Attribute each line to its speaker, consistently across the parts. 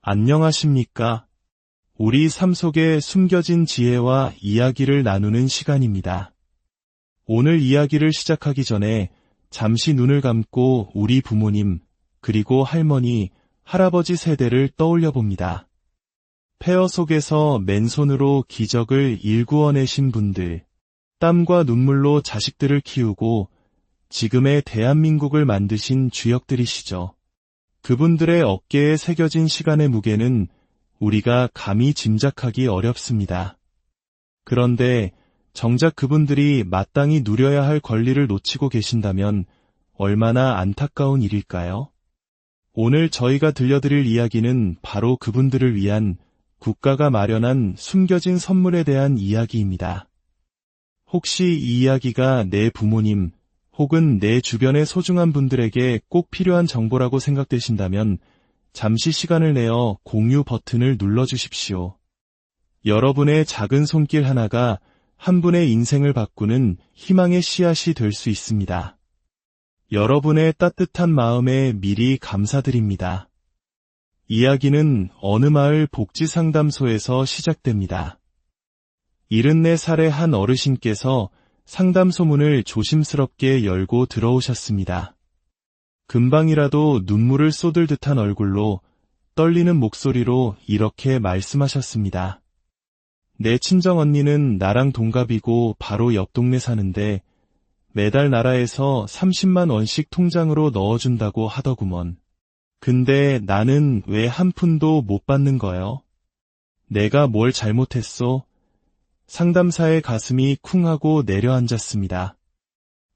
Speaker 1: 안녕하십니까? 우리 삶 속에 숨겨진 지혜와 이야기를 나누는 시간입니다. 오늘 이야기를 시작하기 전에 잠시 눈을 감고 우리 부모님, 그리고 할머니, 할아버지 세대를 떠올려 봅니다. 폐허 속에서 맨손으로 기적을 일구어내신 분들, 땀과 눈물로 자식들을 키우고 지금의 대한민국을 만드신 주역들이시죠. 그분들의 어깨에 새겨진 시간의 무게는 우리가 감히 짐작하기 어렵습니다. 그런데 정작 그분들이 마땅히 누려야 할 권리를 놓치고 계신다면 얼마나 안타까운 일일까요? 오늘 저희가 들려드릴 이야기는 바로 그분들을 위한 국가가 마련한 숨겨진 선물에 대한 이야기입니다. 혹시 이 이야기가 내 부모님, 혹은 내 주변의 소중한 분들에게 꼭 필요한 정보라고 생각되신다면 잠시 시간을 내어 공유 버튼을 눌러주십시오. 여러분의 작은 손길 하나가 한 분의 인생을 바꾸는 희망의 씨앗이 될 수 있습니다. 여러분의 따뜻한 마음에 미리 감사드립니다. 이야기는 어느 마을 복지상담소에서 시작됩니다. 74살의 한 어르신께서 상담소 문을 조심스럽게 열고 들어오셨습니다. 금방이라도 눈물을 쏟을 듯한 얼굴로 떨리는 목소리로 이렇게 말씀하셨습니다. 내 친정언니는 나랑 동갑이고 바로 옆 동네 사는데 매달 나라에서 30만 원씩 통장으로 넣어준다고 하더구먼. 근데 나는 왜 한 푼도 못 받는 거요? 내가 뭘 잘못했소? 상담사의 가슴이 쿵 하고 내려앉았습니다.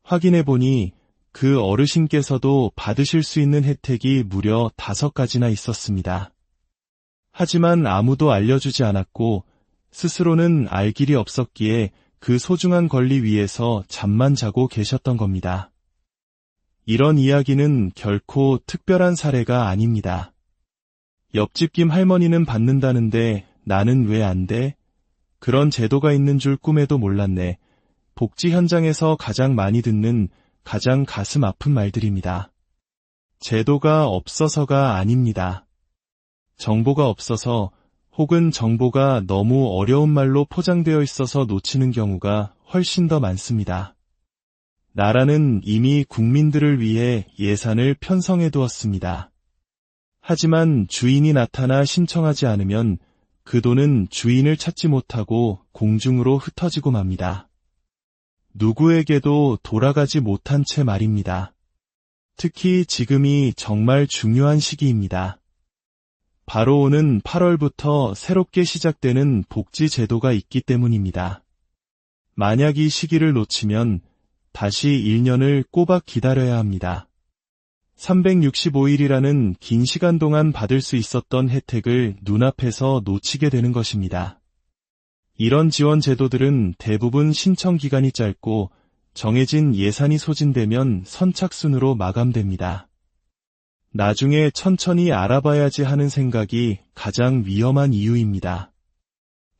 Speaker 1: 확인해보니 그 어르신께서도 받으실 수 있는 혜택이 무려 5가지나 있었습니다. 하지만 아무도 알려주지 않았고 스스로는 알 길이 없었기에 그 소중한 권리 위에서 잠만 자고 계셨던 겁니다. 이런 이야기는 결코 특별한 사례가 아닙니다. 옆집 김 할머니는 받는다는데 나는 왜 안 돼? 그런 제도가 있는 줄 꿈에도 몰랐네. 복지 현장에서 가장 많이 듣는 가장 가슴 아픈 말들입니다. 제도가 없어서가 아닙니다. 정보가 없어서 혹은 정보가 너무 어려운 말로 포장되어 있어서 놓치는 경우가 훨씬 더 많습니다. 나라는 이미 국민들을 위해 예산을 편성해 두었습니다. 하지만 주인이 나타나 신청하지 않으면 그 돈은 주인을 찾지 못하고 공중으로 흩어지고 맙니다. 누구에게도 돌아가지 못한 채 말입니다. 특히 지금이 정말 중요한 시기입니다. 바로 오는 8월부터 새롭게 시작되는 복지 제도가 있기 때문입니다. 만약 이 시기를 놓치면 다시 1년을 꼬박 기다려야 합니다. 365일이라는 긴 시간 동안 받을 수 있었던 혜택을 눈앞에서 놓치게 되는 것입니다. 이런 지원 제도들은 대부분 신청 기간이 짧고 정해진 예산이 소진되면 선착순으로 마감됩니다. 나중에 천천히 알아봐야지 하는 생각이 가장 위험한 이유입니다.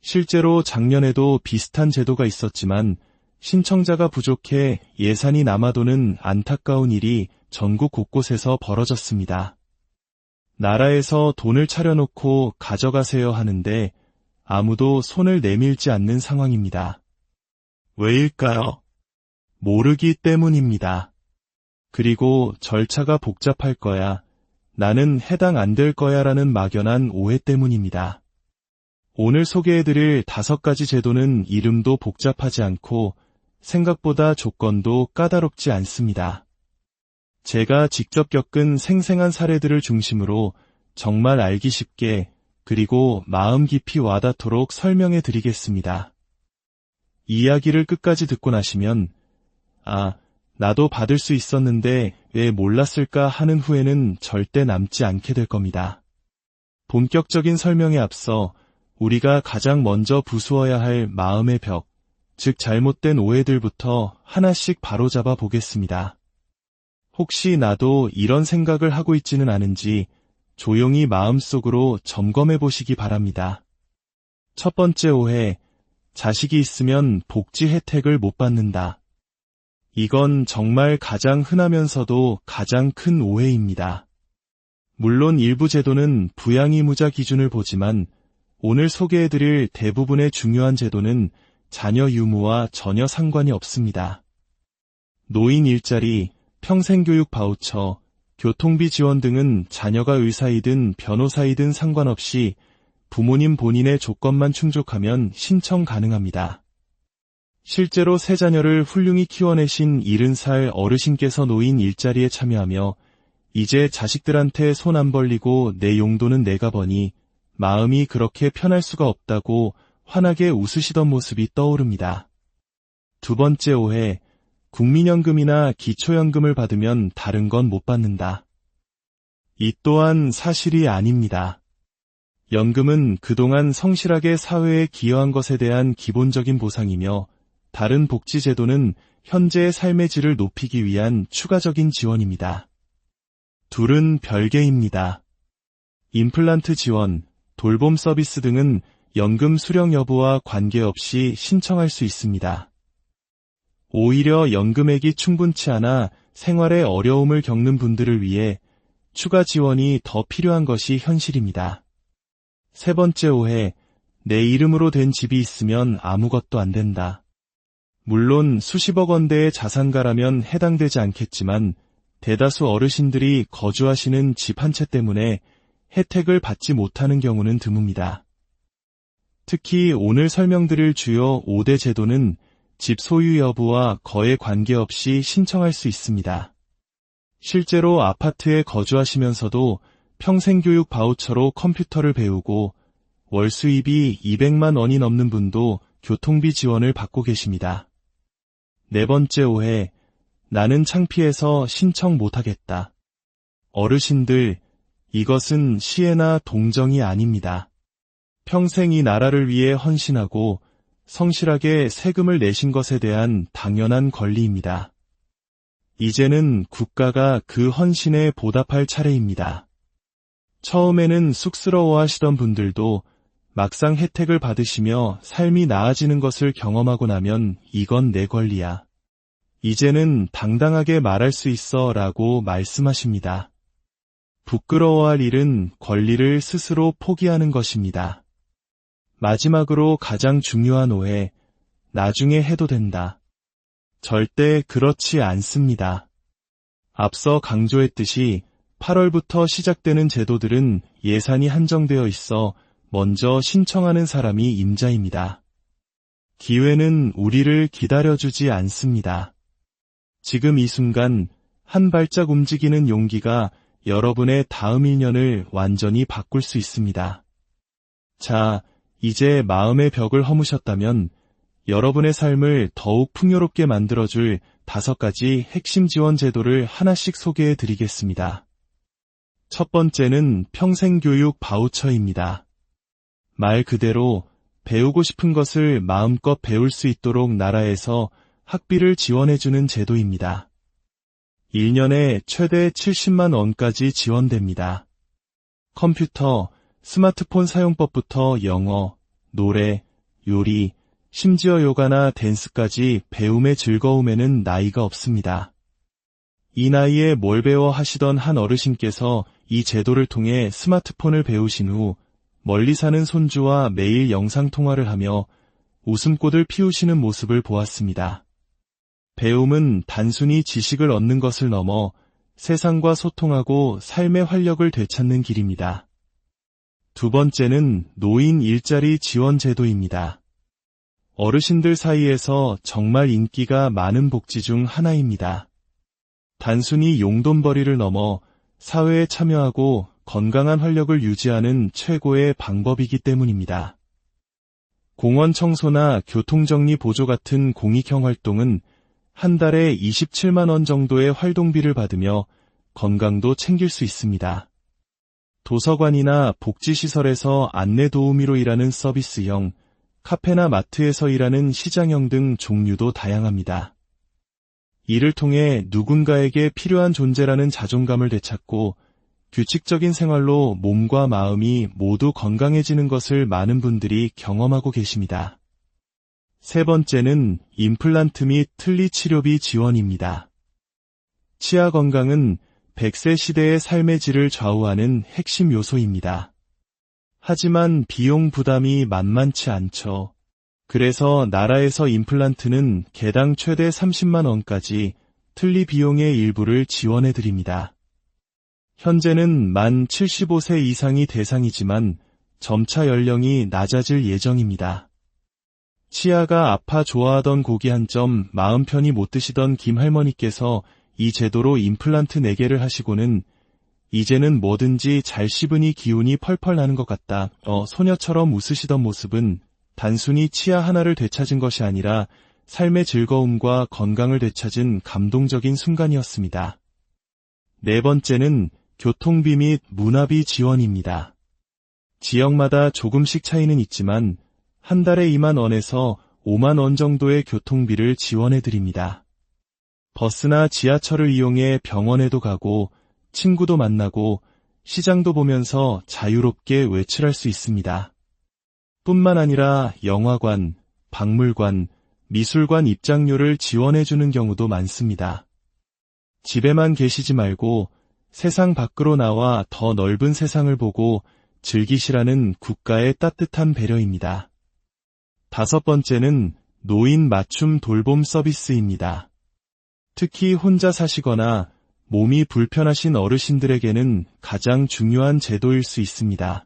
Speaker 1: 실제로 작년에도 비슷한 제도가 있었지만 신청자가 부족해 예산이 남아도는 안타까운 일이 전국 곳곳에서 벌어졌습니다. 나라에서 돈을 차려놓고 가져가세요 하는데 아무도 손을 내밀지 않는 상황입니다. 왜일까요? 모르기 때문입니다. 그리고 절차가 복잡할 거야, 나는 해당 안 될 거야 라는 막연한 오해 때문입니다. 오늘 소개해드릴 5가지 제도는 이름도 복잡하지 않고 생각보다 조건도 까다롭지 않습니다. 제가 직접 겪은 생생한 사례들을 중심으로 정말 알기 쉽게 그리고 마음 깊이 와닿도록 설명해 드리겠습니다. 이야기를 끝까지 듣고 나시면 나도 받을 수 있었는데 왜 몰랐을까 하는 후회는 절대 남지 않게 될 겁니다. 본격적인 설명에 앞서 우리가 가장 먼저 부수어야 할 마음의 벽, 즉 잘못된 오해들부터 하나씩 바로잡아 보겠습니다. 혹시 나도 이런 생각을 하고 있지는 않은지 조용히 마음속으로 점검해 보시기 바랍니다. 첫 번째 오해, 자식이 있으면 복지 혜택을 못 받는다. 이건 정말 가장 흔하면서도 가장 큰 오해입니다. 물론 일부 제도는 부양의무자 기준을 보지만 오늘 소개해드릴 대부분의 중요한 제도는 자녀 유무와 전혀 상관이 없습니다. 노인 일자리, 평생교육 바우처, 교통비 지원 등은 자녀가 의사이든 변호사이든 상관없이 부모님 본인의 조건만 충족하면 신청 가능합니다. 실제로 세 자녀를 훌륭히 키워내신 70살 어르신께서 노인 일자리에 참여하며 이제 자식들한테 손 안 벌리고 내 용돈은 내가 버니 마음이 그렇게 편할 수가 없다고 환하게 웃으시던 모습이 떠오릅니다. 두 번째 오해, 국민연금이나 기초연금을 받으면 다른 건 못 받는다. 이 또한 사실이 아닙니다. 연금은 그동안 성실하게 사회에 기여한 것에 대한 기본적인 보상이며 다른 복지제도는 현재의 삶의 질을 높이기 위한 추가적인 지원입니다. 둘은 별개입니다. 임플란트 지원, 돌봄 서비스 등은 연금 수령 여부와 관계없이 신청할 수 있습니다. 오히려 연금액이 충분치 않아 생활에 어려움을 겪는 분들을 위해 추가 지원이 더 필요한 것이 현실입니다. 세 번째 오해, 내 이름으로 된 집이 있으면 아무것도 안 된다. 물론 수십억 원대의 자산가라면 해당되지 않겠지만 대다수 어르신들이 거주하시는 집 한 채 때문에 혜택을 받지 못하는 경우는 드뭅니다. 특히 오늘 설명드릴 주요 5대 제도는 집 소유 여부와 거에 관계없이 신청할 수 있습니다. 실제로 아파트에 거주하시면서도 평생교육 바우처로 컴퓨터를 배우고 월 수입이 200만 원이 넘는 분도 교통비 지원을 받고 계십니다. 네 번째 오해, 나는 창피해서 신청 못하겠다. 어르신들, 이것은 시혜나 동정이 아닙니다. 평생 이 나라를 위해 헌신하고 성실하게 세금을 내신 것에 대한 당연한 권리입니다. 이제는 국가가 그 헌신에 보답할 차례입니다. 처음에는 쑥스러워하시던 분들도 막상 혜택을 받으시며 삶이 나아지는 것을 경험하고 나면 이건 내 권리야. 이제는 당당하게 말할 수 있어 라고 말씀하십니다. 부끄러워할 일은 권리를 스스로 포기하는 것입니다. 마지막으로 가장 중요한 오해, 나중에 해도 된다. 절대 그렇지 않습니다. 앞서 강조했듯이 8월부터 시작되는 제도들은 예산이 한정되어 있어 먼저 신청하는 사람이 임자입니다. 기회는 우리를 기다려주지 않습니다. 지금 이 순간 한 발짝 움직이는 용기가 여러분의 다음 1년을 완전히 바꿀 수 있습니다. 자, 이제 마음의 벽을 허무셨다면 여러분의 삶을 더욱 풍요롭게 만들어줄 5가지 핵심 지원 제도를 하나씩 소개해 드리겠습니다. 첫 번째는 평생교육 바우처입니다. 말 그대로 배우고 싶은 것을 마음껏 배울 수 있도록 나라에서 학비를 지원해주는 제도입니다. 1년에 최대 70만 원까지 지원됩니다. 컴퓨터, 스마트폰 사용법부터 영어, 노래, 요리, 심지어 요가나 댄스까지 배움의 즐거움에는 나이가 없습니다. 이 나이에 뭘 배워 하시던 한 어르신께서 이 제도를 통해 스마트폰을 배우신 후 멀리 사는 손주와 매일 영상통화를 하며 웃음꽃을 피우시는 모습을 보았습니다. 배움은 단순히 지식을 얻는 것을 넘어 세상과 소통하고 삶의 활력을 되찾는 길입니다. 두 번째는 노인 일자리 지원 제도입니다. 어르신들 사이에서 정말 인기가 많은 복지 중 하나입니다. 단순히 용돈벌이를 넘어 사회에 참여하고 건강한 활력을 유지하는 최고의 방법이기 때문입니다. 공원 청소나 교통정리 보조 같은 공익형 활동은 한 달에 27만 원 정도의 활동비를 받으며 건강도 챙길 수 있습니다. 도서관이나 복지시설에서 안내 도우미로 일하는 서비스형, 카페나 마트에서 일하는 시장형 등 종류도 다양합니다. 이를 통해 누군가에게 필요한 존재라는 자존감을 되찾고 규칙적인 생활로 몸과 마음이 모두 건강해지는 것을 많은 분들이 경험하고 계십니다. 세 번째는 임플란트 및 틀니 치료비 지원입니다. 치아 건강은 100세 시대의 삶의 질을 좌우하는 핵심 요소입니다. 하지만 비용 부담이 만만치 않죠. 그래서 나라에서 임플란트는 개당 최대 30만 원까지 틀니 비용의 일부를 지원해 드립니다. 현재는 만 75세 이상이 대상이지만 점차 연령이 낮아질 예정입니다. 치아가 아파 좋아하던 고기 한 점 마음 편히 못 드시던 김 할머니께서 이 제도로 임플란트 4개를 하시고는 이제는 뭐든지 잘 씹으니 기운이 펄펄 나는 것 같다. 소녀처럼 웃으시던 모습은 단순히 치아 하나를 되찾은 것이 아니라 삶의 즐거움과 건강을 되찾은 감동적인 순간이었습니다. 네 번째는 교통비 및 문화비 지원입니다. 지역마다 조금씩 차이는 있지만 한 달에 2만 원에서 5만 원 정도의 교통비를 지원해 드립니다. 버스나 지하철을 이용해 병원에도 가고 친구도 만나고 시장도 보면서 자유롭게 외출할 수 있습니다. 뿐만 아니라 영화관, 박물관, 미술관 입장료를 지원해주는 경우도 많습니다. 집에만 계시지 말고 세상 밖으로 나와 더 넓은 세상을 보고 즐기시라는 국가의 따뜻한 배려입니다. 5번째는 노인 맞춤 돌봄 서비스입니다. 특히 혼자 사시거나 몸이 불편하신 어르신들에게는 가장 중요한 제도일 수 있습니다.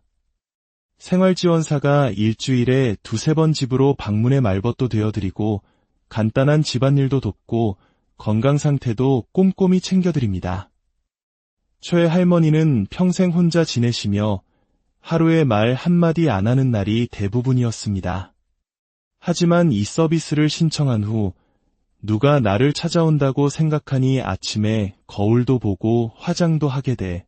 Speaker 1: 생활지원사가 일주일에 2-3번 집으로 방문해 말벗도 되어드리고 간단한 집안일도 돕고 건강 상태도 꼼꼼히 챙겨드립니다. 최 할머니는 평생 혼자 지내시며 하루에 말 한마디 안 하는 날이 대부분이었습니다. 하지만 이 서비스를 신청한 후 누가 나를 찾아온다고 생각하니 아침에 거울도 보고 화장도 하게 돼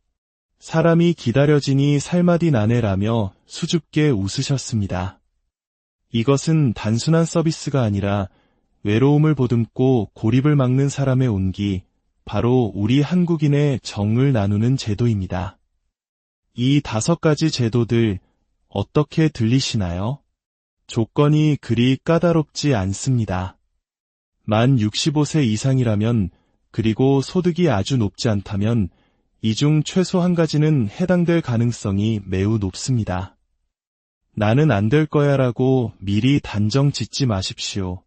Speaker 1: 사람이 기다려지니 살맛이 나네라며 수줍게 웃으셨습니다. 이것은 단순한 서비스가 아니라 외로움을 보듬고 고립을 막는 사람의 온기, 바로 우리 한국인의 정을 나누는 제도입니다. 이 5가지 제도들 어떻게 들리시나요? 조건이 그리 까다롭지 않습니다. 만 65세 이상이라면 그리고 소득이 아주 높지 않다면 이 중 최소 한 가지는 해당될 가능성이 매우 높습니다. 나는 안 될 거야 라고 미리 단정 짓지 마십시오.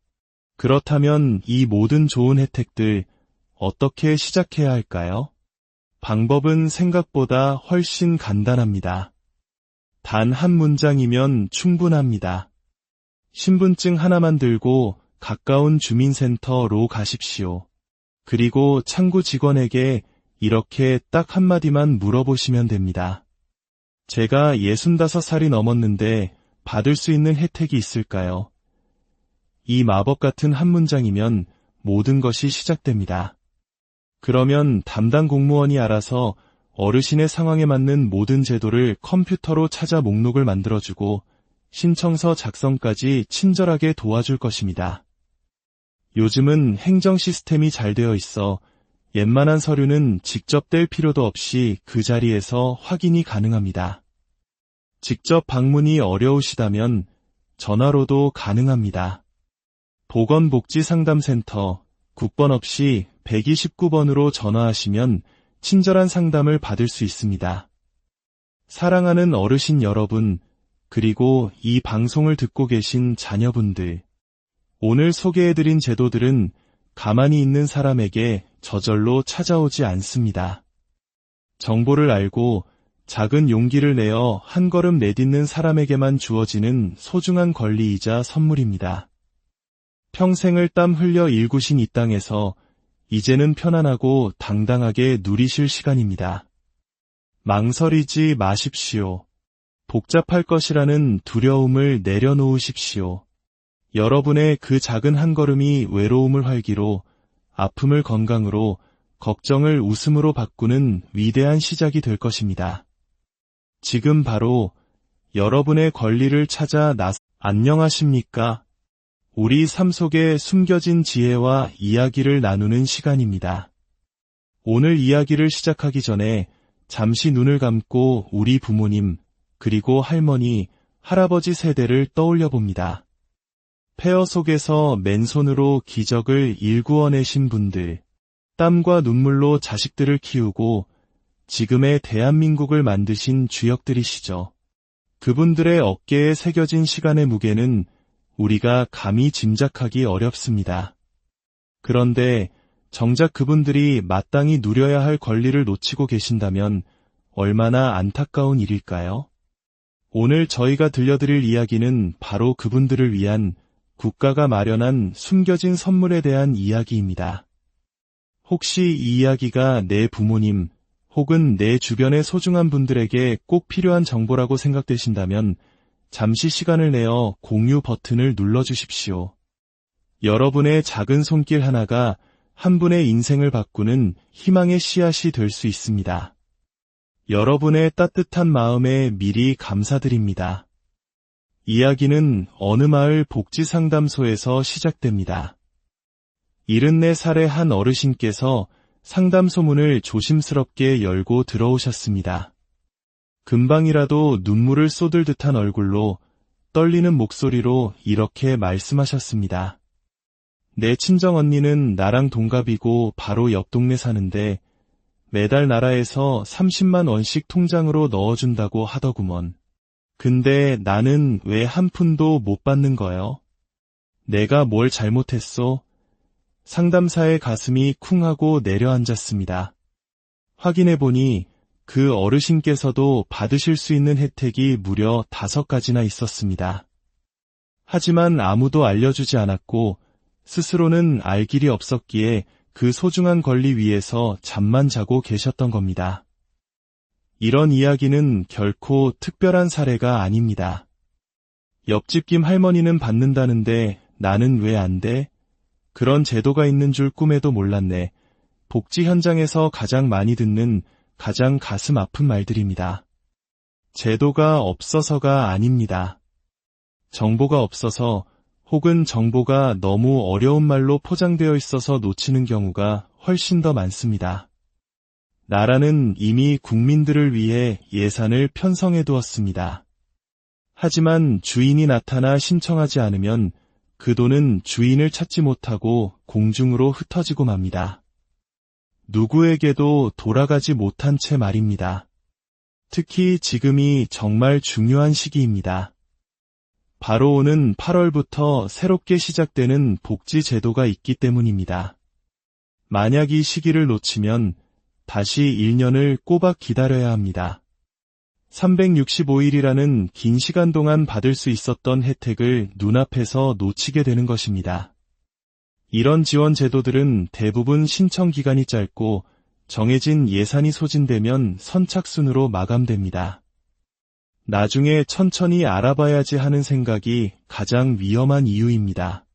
Speaker 1: 그렇다면 이 모든 좋은 혜택들 어떻게 시작해야 할까요? 방법은 생각보다 훨씬 간단합니다. 단 한 문장이면 충분합니다. 신분증 하나만 들고 가까운 주민센터로 가십시오. 그리고 창구 직원에게 이렇게 딱 한마디만 물어보시면 됩니다. 제가 65살이 넘었는데 받을 수 있는 혜택이 있을까요? 이 마법 같은 한 문장이면 모든 것이 시작됩니다. 그러면 담당 공무원이 알아서 어르신의 상황에 맞는 모든 제도를 컴퓨터로 찾아 목록을 만들어주고 신청서 작성까지 친절하게 도와줄 것입니다. 요즘은 행정 시스템이 잘 되어 있어 웬만한 서류는 직접 뗄 필요도 없이 그 자리에서 확인이 가능합니다. 직접 방문이 어려우시다면 전화로도 가능합니다. 보건복지상담센터 국번 없이 129번으로 전화하시면 친절한 상담을 받을 수 있습니다. 사랑하는 어르신 여러분, 그리고 이 방송을 듣고 계신 자녀분들, 오늘 소개해드린 제도들은 가만히 있는 사람에게 저절로 찾아오지 않습니다. 정보를 알고 작은 용기를 내어 한 걸음 내딛는 사람에게만 주어지는 소중한 권리이자 선물입니다. 평생을 땀 흘려 일구신 이 땅에서 이제는 편안하고 당당하게 누리실 시간입니다. 망설이지 마십시오. 복잡할 것이라는 두려움을 내려놓으십시오. 여러분의 그 작은 한 걸음이 외로움을 활기로, 아픔을 건강으로, 걱정을 웃음으로 바꾸는 위대한 시작이 될 것입니다. 지금 바로 여러분의 권리를 찾아 안녕하십니까? 우리 삶 속에 숨겨진 지혜와 이야기를 나누는 시간입니다. 오늘 이야기를 시작하기 전에 잠시 눈을 감고 우리 부모님, 그리고 할머니, 할아버지 세대를 떠올려 봅니다. 폐허 속에서 맨손으로 기적을 일구어내신 분들, 땀과 눈물로 자식들을 키우고 지금의 대한민국을 만드신 주역들이시죠. 그분들의 어깨에 새겨진 시간의 무게는 우리가 감히 짐작하기 어렵습니다. 그런데 정작 그분들이 마땅히 누려야 할 권리를 놓치고 계신다면 얼마나 안타까운 일일까요? 오늘 저희가 들려드릴 이야기는 바로 그분들을 위한 국가가 마련한 숨겨진 선물에 대한 이야기입니다. 혹시 이 이야기가 내 부모님 혹은 내 주변의 소중한 분들에게 꼭 필요한 정보라고 생각되신다면 잠시 시간을 내어 공유 버튼을 눌러주십시오. 여러분의 작은 손길 하나가 한 분의 인생을 바꾸는 희망의 씨앗이 될 수 있습니다. 여러분의 따뜻한 마음에 미리 감사드립니다. 이야기는 어느 마을 복지상담소에서 시작됩니다. 74살의 한 어르신께서 상담소 문을 조심스럽게 열고 들어오셨습니다. 금방이라도 눈물을 쏟을 듯한 얼굴로 떨리는 목소리로 이렇게 말씀하셨습니다. 내 친정언니는 나랑 동갑이고 바로 옆 동네 사는데 매달 나라에서 30만 원씩 통장으로 넣어준다고 하더구먼. 근데 나는 왜 한 푼도 못 받는 거요? 내가 뭘 잘못했소? 상담사의 가슴이 쿵 하고 내려앉았습니다. 확인해보니 그 어르신께서도 받으실 수 있는 혜택이 무려 5가지나 있었습니다. 하지만 아무도 알려주지 않았고 스스로는 알 길이 없었기에 그 소중한 권리 위에서 잠만 자고 계셨던 겁니다. 이런 이야기는 결코 특별한 사례가 아닙니다. 옆집 김 할머니는 받는다는데 나는 왜 안 돼? 그런 제도가 있는 줄 꿈에도 몰랐네. 복지 현장에서 가장 많이 듣는 가장 가슴 아픈 말들입니다. 제도가 없어서가 아닙니다. 정보가 없어서 혹은 정보가 너무 어려운 말로 포장되어 있어서 놓치는 경우가 훨씬 더 많습니다. 나라는 이미 국민들을 위해 예산을 편성해 두었습니다. 하지만 주인이 나타나 신청하지 않으면 그 돈은 주인을 찾지 못하고 공중으로 흩어지고 맙니다. 누구에게도 돌아가지 못한 채 말입니다. 특히 지금이 정말 중요한 시기입니다. 바로 오는 8월부터 새롭게 시작되는 복지 제도가 있기 때문입니다. 만약 이 시기를 놓치면 다시 1년을 꼬박 기다려야 합니다. 365일이라는 긴 시간 동안 받을 수 있었던 혜택을 눈앞에서 놓치게 되는 것입니다. 이런 지원 제도들은 대부분 신청 기간이 짧고 정해진 예산이 소진되면 선착순으로 마감됩니다. 나중에 천천히 알아봐야지 하는 생각이 가장 위험한 이유입니다.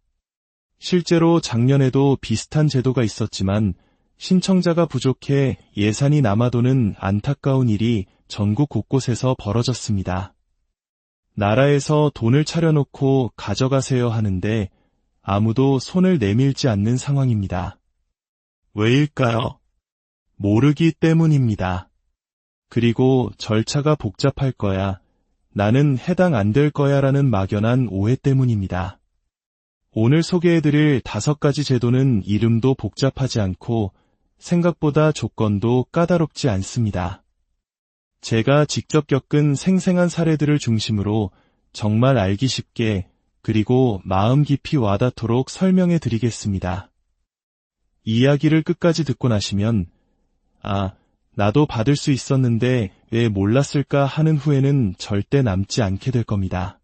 Speaker 1: 실제로 작년에도 비슷한 제도가 있었지만 신청자가 부족해 예산이 남아도는 안타까운 일이 전국 곳곳에서 벌어졌습니다. 나라에서 돈을 차려놓고 가져가세요 하는데 아무도 손을 내밀지 않는 상황입니다. 왜일까요? 모르기 때문입니다. 그리고 절차가 복잡할 거야, 나는 해당 안 될 거야 라는 막연한 오해 때문입니다. 오늘 소개해드릴 5가지 제도는 이름도 복잡하지 않고 생각보다 조건도 까다롭지 않습니다. 제가 직접 겪은 생생한 사례들을 중심으로 정말 알기 쉽게 그리고 마음 깊이 와닿도록 설명해 드리겠습니다. 이야기를 끝까지 듣고 나시면 나도 받을 수 있었는데 왜 몰랐을까 하는 후회는 절대 남지 않게 될 겁니다.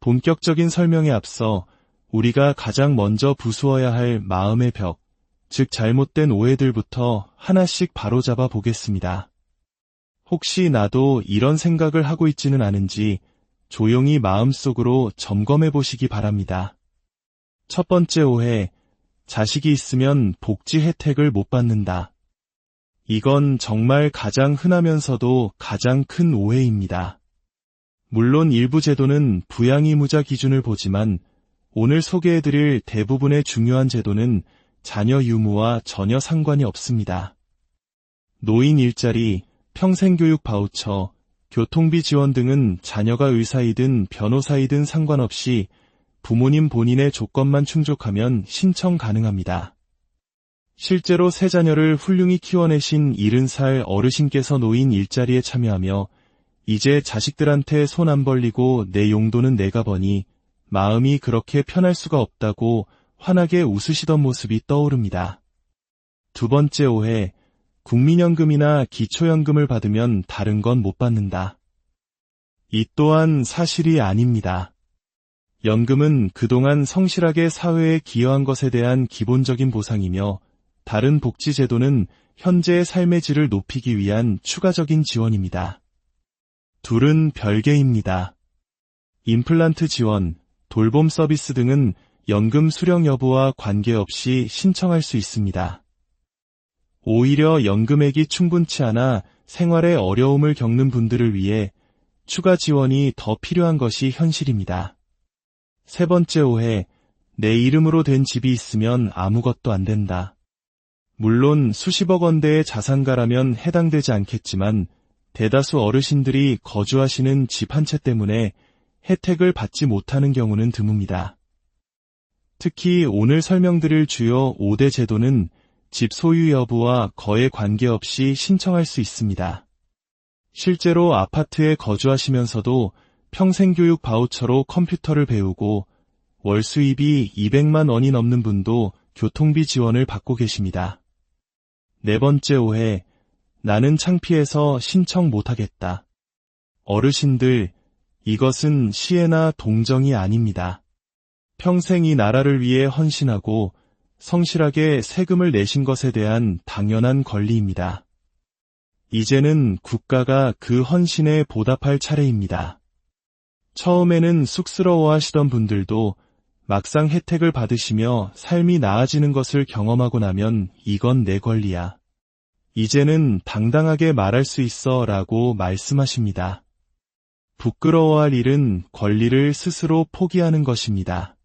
Speaker 1: 본격적인 설명에 앞서 우리가 가장 먼저 부수어야 할 마음의 벽, 즉 잘못된 오해들부터 하나씩 바로잡아 보겠습니다. 혹시 나도 이런 생각을 하고 있지는 않은지 조용히 마음속으로 점검해 보시기 바랍니다. 첫 번째 오해, 자식이 있으면 복지 혜택을 못 받는다. 이건 정말 가장 흔하면서도 가장 큰 오해입니다. 물론 일부 제도는 부양의무자 기준을 보지만 오늘 소개해드릴 대부분의 중요한 제도는 자녀 유무와 전혀 상관이 없습니다. 노인 일자리, 평생교육 바우처, 교통비 지원 등은 자녀가 의사이든 변호사이든 상관없이 부모님 본인의 조건만 충족하면 신청 가능합니다. 실제로 세 자녀를 훌륭히 키워내신 70살 어르신께서 노인 일자리에 참여하며 이제 자식들한테 손 안 벌리고 내 용돈은 내가 버니 마음이 그렇게 편할 수가 없다고 환하게 웃으시던 모습이 떠오릅니다. 두 번째 오해, 국민연금이나 기초연금을 받으면 다른 건 못 받는다. 이 또한 사실이 아닙니다. 연금은 그동안 성실하게 사회에 기여한 것에 대한 기본적인 보상이며 다른 복지제도는 현재의 삶의 질을 높이기 위한 추가적인 지원입니다. 둘은 별개입니다. 임플란트 지원, 돌봄 서비스 등은 연금 수령 여부와 관계없이 신청할 수 있습니다. 오히려 연금액이 충분치 않아 생활에 어려움을 겪는 분들을 위해 추가 지원이 더 필요한 것이 현실입니다. 세 번째 오해, 내 이름으로 된 집이 있으면 아무것도 안 된다. 물론 수십억 원대의 자산가라면 해당되지 않겠지만 대다수 어르신들이 거주하시는 집 한 채 때문에 혜택을 받지 못하는 경우는 드뭅니다. 특히 오늘 설명드릴 주요 5대 제도는 집 소유 여부와 거에 관계없이 신청할 수 있습니다. 실제로 아파트에 거주하시면서도 평생교육 바우처로 컴퓨터를 배우고 월 수입이 200만 원이 넘는 분도 교통비 지원을 받고 계십니다. 네 번째 오해, 나는 창피해서 신청 못하겠다. 어르신들, 이것은 시혜나 동정이 아닙니다. 평생 이 나라를 위해 헌신하고 성실하게 세금을 내신 것에 대한 당연한 권리입니다. 이제는 국가가 그 헌신에 보답할 차례입니다. 처음에는 쑥스러워하시던 분들도 막상 혜택을 받으시며 삶이 나아지는 것을 경험하고 나면 이건 내 권리야. 이제는 당당하게 말할 수 있어 라고 말씀하십니다. 부끄러워할 일은 권리를 스스로 포기하는 것입니다.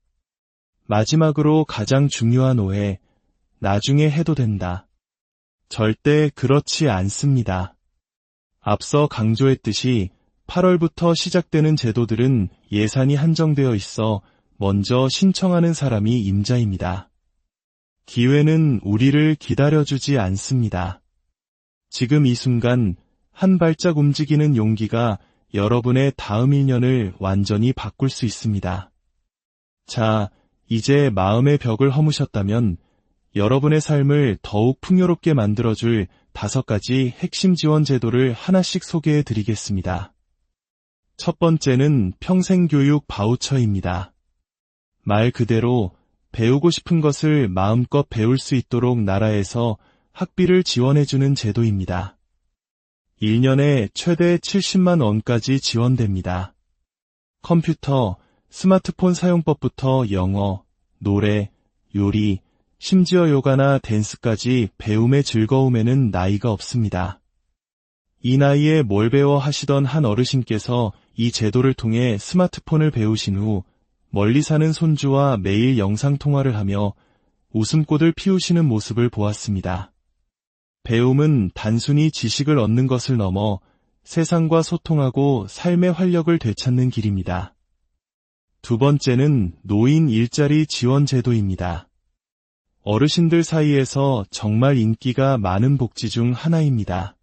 Speaker 1: 마지막으로 가장 중요한 오해, 나중에 해도 된다. 절대 그렇지 않습니다. 앞서 강조했듯이 8월부터 시작되는 제도들은 예산이 한정되어 있어 먼저 신청하는 사람이 임자입니다. 기회는 우리를 기다려주지 않습니다. 지금 이 순간 한 발짝 움직이는 용기가 여러분의 다음 1년을 완전히 바꿀 수 있습니다. 자, 이제 마음의 벽을 허무셨다면 여러분의 삶을 더욱 풍요롭게 만들어줄 5가지 핵심 지원 제도를 하나씩 소개해 드리겠습니다. 첫 번째는 평생교육 바우처입니다. 말 그대로 배우고 싶은 것을 마음껏 배울 수 있도록 나라에서 학비를 지원해주는 제도입니다. 1년에 최대 70만 원까지 지원됩니다. 컴퓨터, 스마트폰 사용법부터 영어, 노래, 요리, 심지어 요가나 댄스까지 배움의 즐거움에는 나이가 없습니다. 이 나이에 뭘 배워 하시던 한 어르신께서 이 제도를 통해 스마트폰을 배우신 후 멀리 사는 손주와 매일 영상통화를 하며 웃음꽃을 피우시는 모습을 보았습니다. 배움은 단순히 지식을 얻는 것을 넘어 세상과 소통하고 삶의 활력을 되찾는 길입니다. 두 번째는 노인 일자리 지원 제도입니다. 어르신들 사이에서 정말 인기가 많은 복지 중 하나입니다.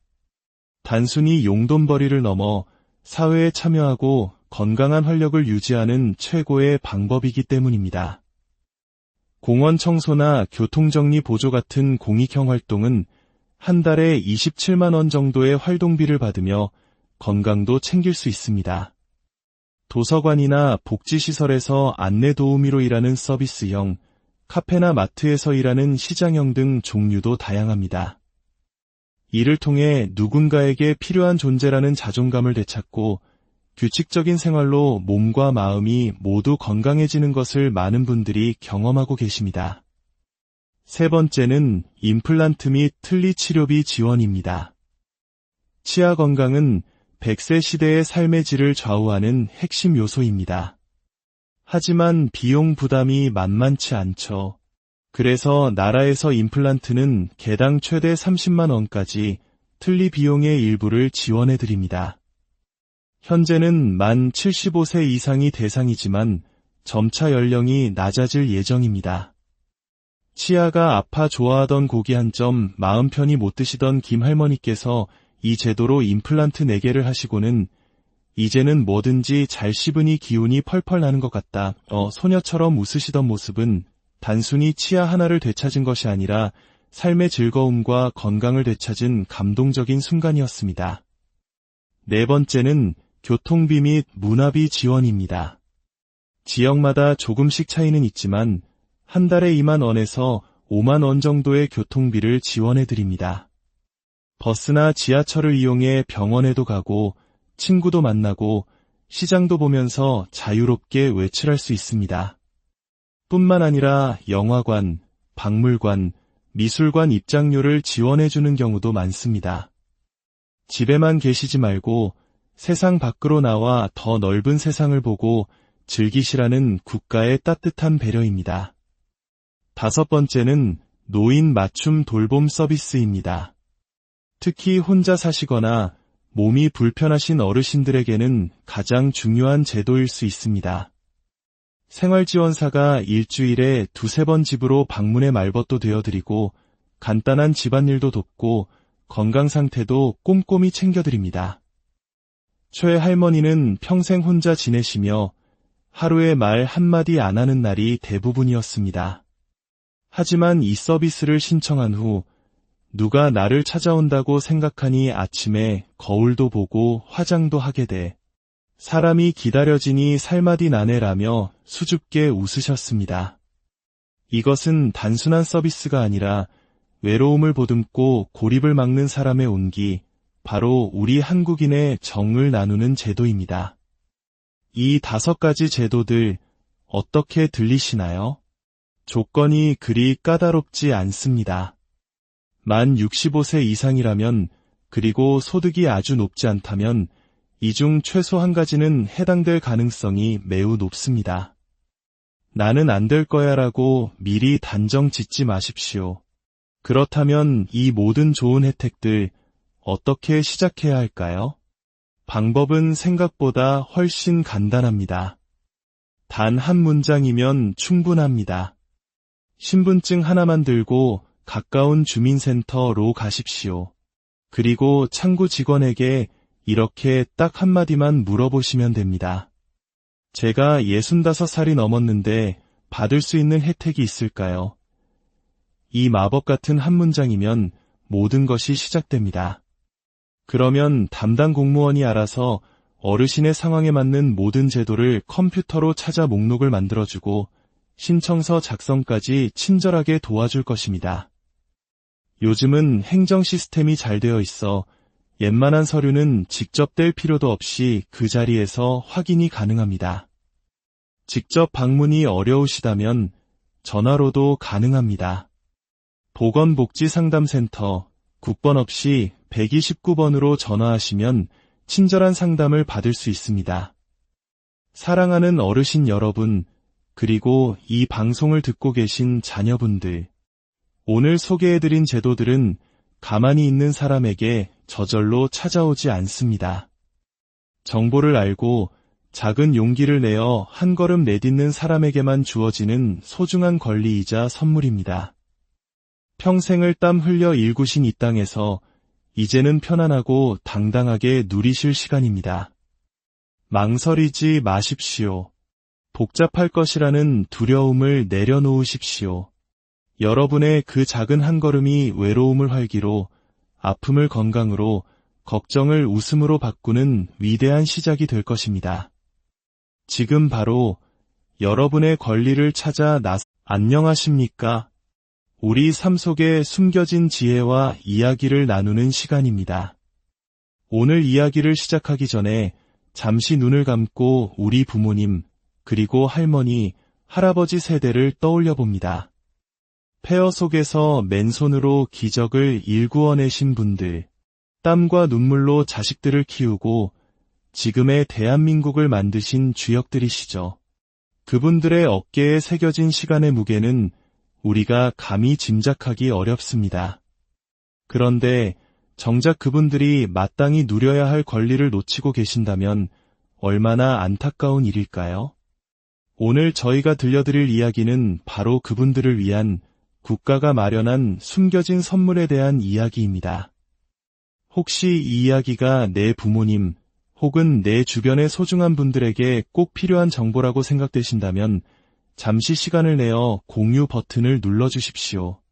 Speaker 1: 단순히 용돈벌이를 넘어 사회에 참여하고 건강한 활력을 유지하는 최고의 방법이기 때문입니다. 공원 청소나 교통정리 보조 같은 공익형 활동은 한 달에 27만 원 정도의 활동비를 받으며 건강도 챙길 수 있습니다. 도서관이나 복지시설에서 안내 도우미로 일하는 서비스형, 카페나 마트에서 일하는 시장형 등 종류도 다양합니다. 이를 통해 누군가에게 필요한 존재라는 자존감을 되찾고 규칙적인 생활로 몸과 마음이 모두 건강해지는 것을 많은 분들이 경험하고 계십니다. 세 번째는 임플란트 및 틀니 치료비 지원입니다. 치아 건강은 100세 시대의 삶의 질을 좌우하는 핵심 요소입니다. 하지만 비용 부담이 만만치 않죠. 그래서 나라에서 임플란트는 개당 최대 30만 원까지 틀니 비용의 일부를 지원해드립니다. 현재는 만 75세 이상이 대상이지만 점차 연령이 낮아질 예정입니다. 치아가 아파 좋아하던 고기 한 점 마음 편히 못 드시던 김할머니께서 이 제도로 임플란트 4개를 하시고는 이제는 뭐든지 잘 씹으니 기운이 펄펄 나는 것 같다. 소녀처럼 웃으시던 모습은 단순히 치아 하나를 되찾은 것이 아니라 삶의 즐거움과 건강을 되찾은 감동적인 순간이었습니다. 4번째는 교통비 및 문화비 지원입니다. 지역마다 조금씩 차이는 있지만 한 달에 2만 원에서 5만 원 정도의 교통비를 지원해 드립니다. 버스나 지하철을 이용해 병원에도 가고 친구도 만나고 시장도 보면서 자유롭게 외출할 수 있습니다. 뿐만 아니라 영화관, 박물관, 미술관 입장료를 지원해주는 경우도 많습니다. 집에만 계시지 말고 세상 밖으로 나와 더 넓은 세상을 보고 즐기시라는 국가의 따뜻한 배려입니다. 5번째는 노인 맞춤 돌봄 서비스입니다. 특히 혼자 사시거나 몸이 불편하신 어르신들에게는 가장 중요한 제도일 수 있습니다. 생활지원사가 일주일에 2-3번 집으로 방문해 말벗도 되어드리고 간단한 집안일도 돕고 건강 상태도 꼼꼼히 챙겨드립니다. 최 할머니는 평생 혼자 지내시며 하루에 말 한마디 안 하는 날이 대부분이었습니다. 하지만 이 서비스를 신청한 후 누가 나를 찾아온다고 생각하니 아침에 거울도 보고 화장도 하게 돼 사람이 기다려지니 살맛이 나네라며 수줍게 웃으셨습니다. 이것은 단순한 서비스가 아니라 외로움을 보듬고 고립을 막는 사람의 온기, 바로 우리 한국인의 정을 나누는 제도입니다. 이 5가지 제도들 어떻게 들리시나요? 조건이 그리 까다롭지 않습니다. 만 65세 이상이라면 그리고 소득이 아주 높지 않다면 이 중 최소 1가지는 해당될 가능성이 매우 높습니다. 나는 안 될 거야 라고 미리 단정 짓지 마십시오. 그렇다면 이 모든 좋은 혜택들 어떻게 시작해야 할까요? 방법은 생각보다 훨씬 간단합니다. 단 한 문장이면 충분합니다. 신분증 하나만 들고 가까운 주민센터로 가십시오. 그리고 창구 직원에게 이렇게 딱 한마디만 물어보시면 됩니다. 제가 65살이 넘었는데 받을 수 있는 혜택이 있을까요? 이 마법 같은 한 문장이면 모든 것이 시작됩니다. 그러면 담당 공무원이 알아서 어르신의 상황에 맞는 모든 제도를 컴퓨터로 찾아 목록을 만들어주고 신청서 작성까지 친절하게 도와줄 것입니다. 요즘은 행정 시스템이 잘 되어 있어 웬만한 서류는 직접 뗄 필요도 없이 그 자리에서 확인이 가능합니다. 직접 방문이 어려우시다면 전화로도 가능합니다. 보건복지상담센터 국번 없이 129번으로 전화하시면 친절한 상담을 받을 수 있습니다. 사랑하는 어르신 여러분, 그리고 이 방송을 듣고 계신 자녀분들, 오늘 소개해드린 제도들은 가만히 있는 사람에게 저절로 찾아오지 않습니다. 정보를 알고 작은 용기를 내어 한 걸음 내딛는 사람에게만 주어지는 소중한 권리이자 선물입니다. 평생을 땀 흘려 일구신 이 땅에서 이제는 편안하고 당당하게 누리실 시간입니다. 망설이지 마십시오. 복잡할 것이라는 두려움을 내려놓으십시오. 여러분의 그 작은 한 걸음이 외로움을 활기로, 아픔을 건강으로, 걱정을 웃음으로 바꾸는 위대한 시작이 될 것입니다. 지금 바로 여러분의 권리를 찾아 안녕하십니까? 우리 삶 속에 숨겨진 지혜와 이야기를 나누는 시간입니다. 오늘 이야기를 시작하기 전에 잠시 눈을 감고 우리 부모님, 그리고 할머니, 할아버지 세대를 떠올려 봅니다. 폐허 속에서 맨손으로 기적을 일구어내신 분들, 땀과 눈물로 자식들을 키우고 지금의 대한민국을 만드신 주역들이시죠. 그분들의 어깨에 새겨진 시간의 무게는 우리가 감히 짐작하기 어렵습니다. 그런데 정작 그분들이 마땅히 누려야 할 권리를 놓치고 계신다면 얼마나 안타까운 일일까요? 오늘 저희가 들려드릴 이야기는 바로 그분들을 위한 국가가 마련한 숨겨진 선물에 대한 이야기입니다. 혹시 이 이야기가 내 부모님 혹은 내 주변의 소중한 분들에게 꼭 필요한 정보라고 생각되신다면 잠시 시간을 내어 공유 버튼을 눌러주십시오.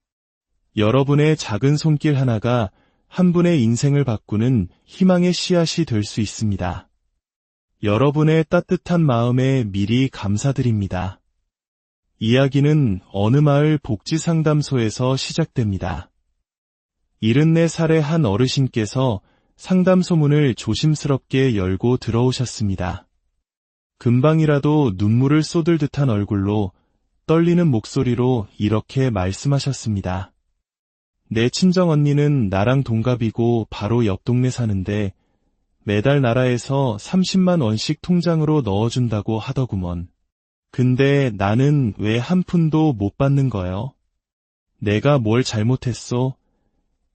Speaker 1: 여러분의 작은 손길 하나가 한 분의 인생을 바꾸는 희망의 씨앗이 될 수 있습니다. 여러분의 따뜻한 마음에 미리 감사드립니다. 이야기는 어느 마을 복지상담소에서 시작됩니다. 74살의 한 어르신께서 상담소 문을 조심스럽게 열고 들어오셨습니다. 금방이라도 눈물을 쏟을 듯한 얼굴로 떨리는 목소리로 이렇게 말씀하셨습니다. 내 친정언니는 나랑 동갑이고 바로 옆 동네 사는데 매달 나라에서 30만 원씩 통장으로 넣어준다고 하더구먼. 근데 나는 왜 한 푼도 못 받는 거요? 내가 뭘 잘못했소?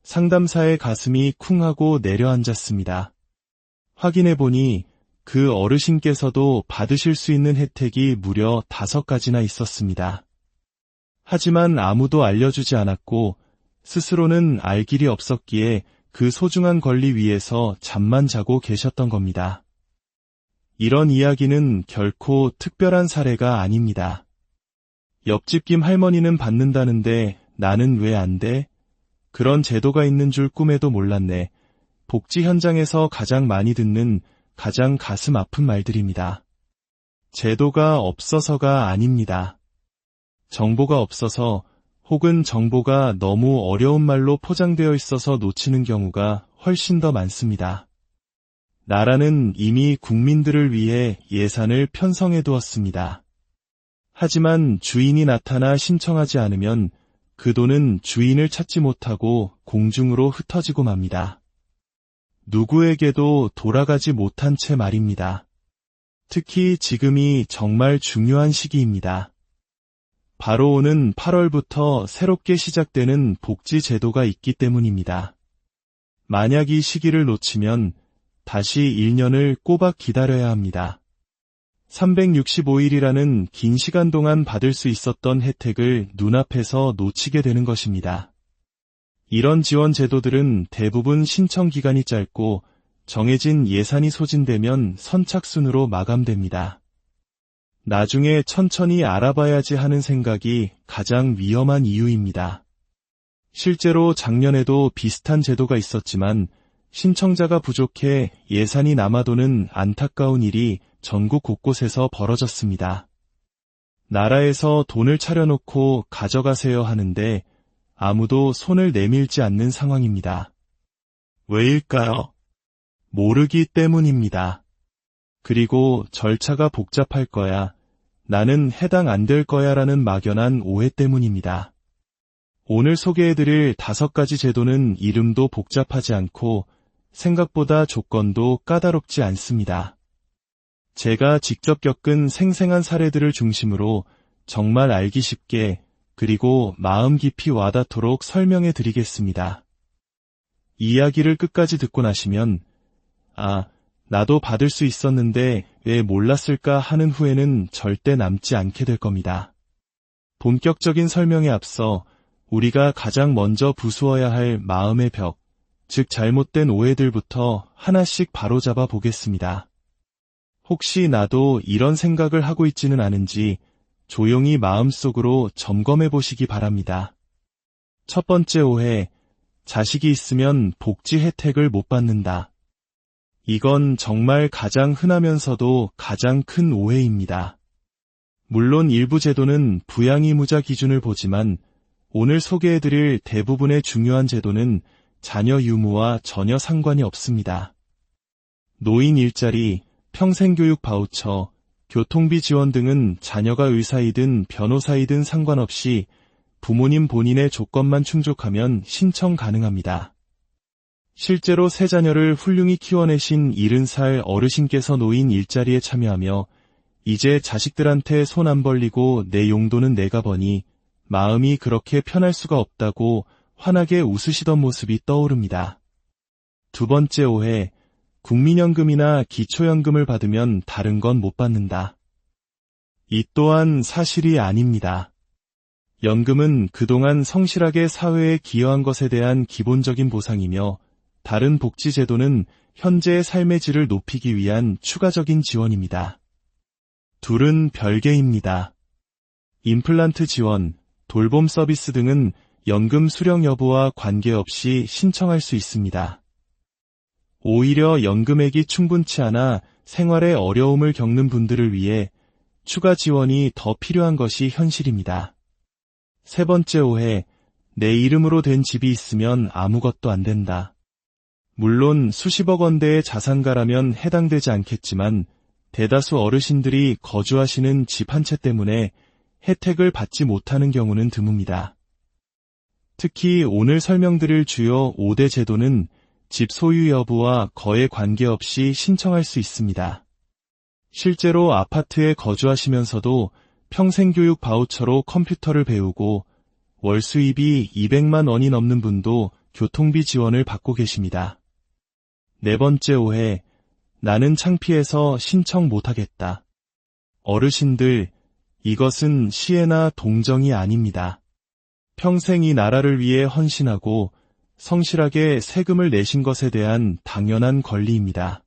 Speaker 1: 상담사의 가슴이 쿵 하고 내려앉았습니다. 확인해보니 그 어르신께서도 받으실 수 있는 혜택이 무려 5가지나 있었습니다. 하지만 아무도 알려주지 않았고 스스로는 알 길이 없었기에 그 소중한 권리 위에서 잠만 자고 계셨던 겁니다. 이런 이야기는 결코 특별한 사례가 아닙니다. 옆집 김 할머니는 받는다는데 나는 왜 안 돼? 그런 제도가 있는 줄 꿈에도 몰랐네. 복지 현장에서 가장 많이 듣는 가장 가슴 아픈 말들입니다. 제도가 없어서가 아닙니다. 정보가 없어서 혹은 정보가 너무 어려운 말로 포장되어 있어서 놓치는 경우가 훨씬 더 많습니다. 나라는 이미 국민들을 위해 예산을 편성해 두었습니다. 하지만 주인이 나타나 신청하지 않으면 그 돈은 주인을 찾지 못하고 공중으로 흩어지고 맙니다. 누구에게도 돌아가지 못한 채 말입니다. 특히 지금이 정말 중요한 시기입니다. 바로 오는 8월부터 새롭게 시작되는 복지 제도가 있기 때문입니다. 만약 이 시기를 놓치면 다시 1년을 꼬박 기다려야 합니다. 365일이라는 긴 시간 동안 받을 수 있었던 혜택을 눈앞에서 놓치게 되는 것입니다. 이런 지원 제도들은 대부분 신청 기간이 짧고 정해진 예산이 소진되면 선착순으로 마감됩니다. 나중에 천천히 알아봐야지 하는 생각이 가장 위험한 이유입니다. 실제로 작년에도 비슷한 제도가 있었지만 신청자가 부족해 예산이 남아도는 안타까운 일이 전국 곳곳에서 벌어졌습니다. 나라에서 돈을 차려놓고 가져가세요 하는데 아무도 손을 내밀지 않는 상황입니다. 왜일까요? 모르기 때문입니다. 그리고 절차가 복잡할 거야, 나는 해당 안 될 거야 라는 막연한 오해 때문입니다. 오늘 소개해드릴 5가지 제도는 이름도 복잡하지 않고 생각보다 조건도 까다롭지 않습니다. 제가 직접 겪은 생생한 사례들을 중심으로 정말 알기 쉽게 그리고 마음 깊이 와닿도록 설명해 드리겠습니다. 이야기를 끝까지 듣고 나시면 나도 받을 수 있었는데 왜 몰랐을까 하는 후회는 절대 남지 않게 될 겁니다. 본격적인 설명에 앞서 우리가 가장 먼저 부수어야 할 마음의 벽, 즉 잘못된 오해들부터 하나씩 바로잡아 보겠습니다. 혹시 나도 이런 생각을 하고 있지는 않은지 조용히 마음속으로 점검해 보시기 바랍니다. 첫 번째 오해, 자식이 있으면 복지 혜택을 못 받는다. 이건 정말 가장 흔하면서도 가장 큰 오해입니다. 물론 일부 제도는 부양 의무자 기준을 보지만 오늘 소개해드릴 대부분의 중요한 제도는 자녀 유무와 전혀 상관이 없습니다. 노인 일자리, 평생교육 바우처, 교통비 지원 등은 자녀가 의사이든 변호사이든 상관없이 부모님 본인의 조건만 충족하면 신청 가능합니다. 실제로 세 자녀를 훌륭히 키워내신 70살 어르신께서 노인 일자리에 참여하며 이제 자식들한테 손 안 벌리고 내 용돈은 내가 버니 마음이 그렇게 편할 수가 없다고 환하게 웃으시던 모습이 떠오릅니다. 두 번째 오해, 국민연금이나 기초연금을 받으면 다른 건 못 받는다. 이 또한 사실이 아닙니다. 연금은 그동안 성실하게 사회에 기여한 것에 대한 기본적인 보상이며 다른 복지제도는 현재의 삶의 질을 높이기 위한 추가적인 지원입니다. 둘은 별개입니다. 임플란트 지원, 돌봄 서비스 등은 연금 수령 여부와 관계없이 신청할 수 있습니다. 오히려 연금액이 충분치 않아 생활에 어려움을 겪는 분들을 위해 추가 지원이 더 필요한 것이 현실입니다. 세 번째 오해, 내 이름으로 된 집이 있으면 아무것도 안 된다. 물론 수십억 원대의 자산가라면 해당되지 않겠지만 대다수 어르신들이 거주하시는 집 한 채 때문에 혜택을 받지 못하는 경우는 드뭅니다. 특히 오늘 설명드릴 주요 5대 제도는 집 소유 여부와 거에 관계없이 신청할 수 있습니다. 실제로 아파트에 거주하시면서도 평생교육 바우처로 컴퓨터를 배우고 월 수입이 200만 원이 넘는 분도 교통비 지원을 받고 계십니다. 네 번째 오해, 나는 창피해서 신청 못하겠다. 어르신들, 이것은 시혜나 동정이 아닙니다. 평생 이 나라를 위해 헌신하고 성실하게 세금을 내신 것에 대한 당연한 권리입니다.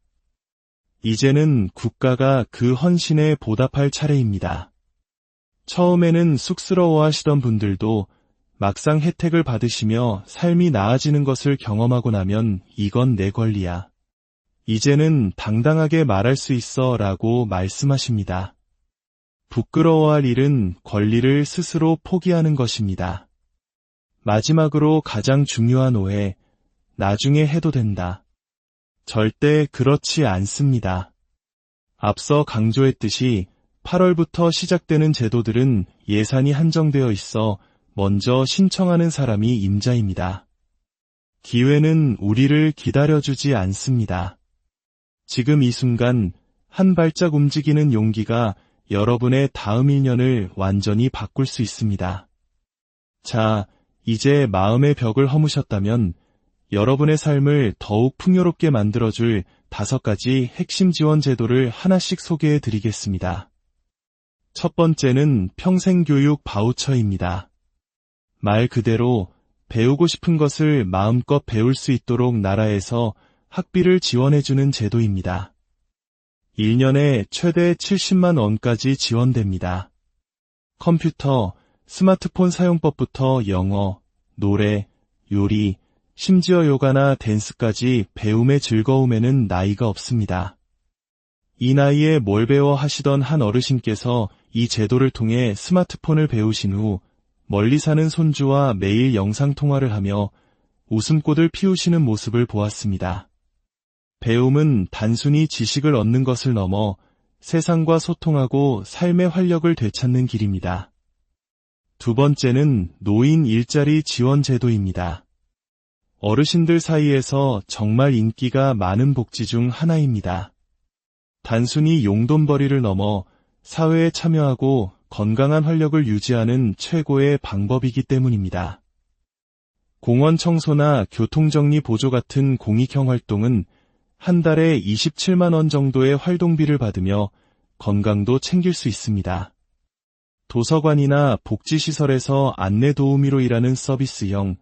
Speaker 1: 이제는 국가가 그 헌신에 보답할 차례입니다. 처음에는 쑥스러워하시던 분들도 막상 혜택을 받으시며 삶이 나아지는 것을 경험하고 나면 이건 내 권리야. 이제는 당당하게 말할 수 있어 라고 말씀하십니다. 부끄러워할 일은 권리를 스스로 포기하는 것입니다. 마지막으로 가장 중요한 오해, 나중에 해도 된다. 절대 그렇지 않습니다. 앞서 강조했듯이 8월부터 시작되는 제도들은 예산이 한정되어 있어 먼저 신청하는 사람이 임자입니다. 기회는 우리를 기다려주지 않습니다. 지금 이 순간 한 발짝 움직이는 용기가 여러분의 다음 1년을 완전히 바꿀 수 있습니다. 자, 이제 마음의 벽을 허무셨다면 여러분의 삶을 더욱 풍요롭게 만들어줄 5가지 핵심 지원 제도를 하나씩 소개해 드리겠습니다. 첫 번째는 평생교육 바우처입니다. 말 그대로 배우고 싶은 것을 마음껏 배울 수 있도록 나라에서 학비를 지원해주는 제도입니다. 1년에 최대 70만 원까지 지원됩니다. 컴퓨터, 스마트폰 사용법부터 영어, 노래, 요리, 심지어 요가나 댄스까지 배움의 즐거움에는 나이가 없습니다. 이 나이에 뭘 배워 하시던 한 어르신께서 이 제도를 통해 스마트폰을 배우신 후 멀리 사는 손주와 매일 영상통화를 하며 웃음꽃을 피우시는 모습을 보았습니다. 배움은 단순히 지식을 얻는 것을 넘어 세상과 소통하고 삶의 활력을 되찾는 길입니다. 두 번째는 노인 일자리 지원 제도입니다. 어르신들 사이에서 정말 인기가 많은 복지 중 하나입니다. 단순히 용돈벌이를 넘어 사회에 참여하고 건강한 활력을 유지하는 최고의 방법이기 때문입니다. 공원 청소나 교통정리 보조 같은 공익형 활동은 한 달에 27만 원 정도의 활동비를 받으며 건강도 챙길 수 있습니다. 도서관이나 복지시설에서 안내 도우미로 일하는 서비스형,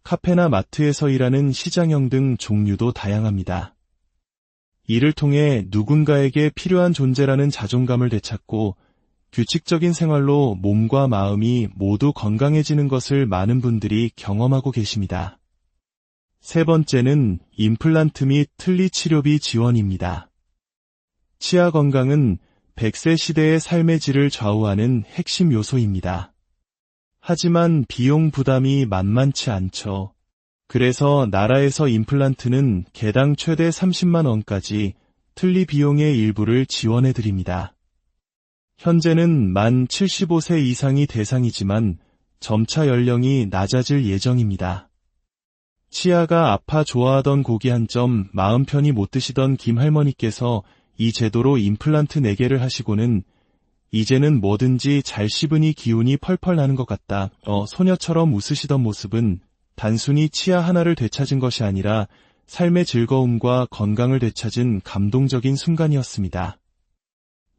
Speaker 1: 카페나 마트에서 일하는 시장형 등 종류도 다양합니다. 이를 통해 누군가에게 필요한 존재라는 자존감을 되찾고 규칙적인 생활로 몸과 마음이 모두 건강해지는 것을 많은 분들이 경험하고 계십니다. 세 번째는 임플란트 및 틀니 치료비 지원입니다. 치아 건강은 100세 시대의 삶의 질을 좌우하는 핵심 요소입니다. 하지만 비용 부담이 만만치 않죠. 그래서 나라에서 임플란트는 개당 최대 30만 원까지 틀니 비용의 일부를 지원해드립니다. 현재는 만 75세 이상이 대상이지만 점차 연령이 낮아질 예정입니다. 치아가 아파 좋아하던 고기 한 점 마음 편히 못 드시던 김 할머니께서 이 제도로 임플란트 4개를 하시고는 이제는 뭐든지 잘 씹으니 기운이 펄펄 나는 것 같다. 소녀처럼 웃으시던 모습은 단순히 치아 하나를 되찾은 것이 아니라 삶의 즐거움과 건강을 되찾은 감동적인 순간이었습니다.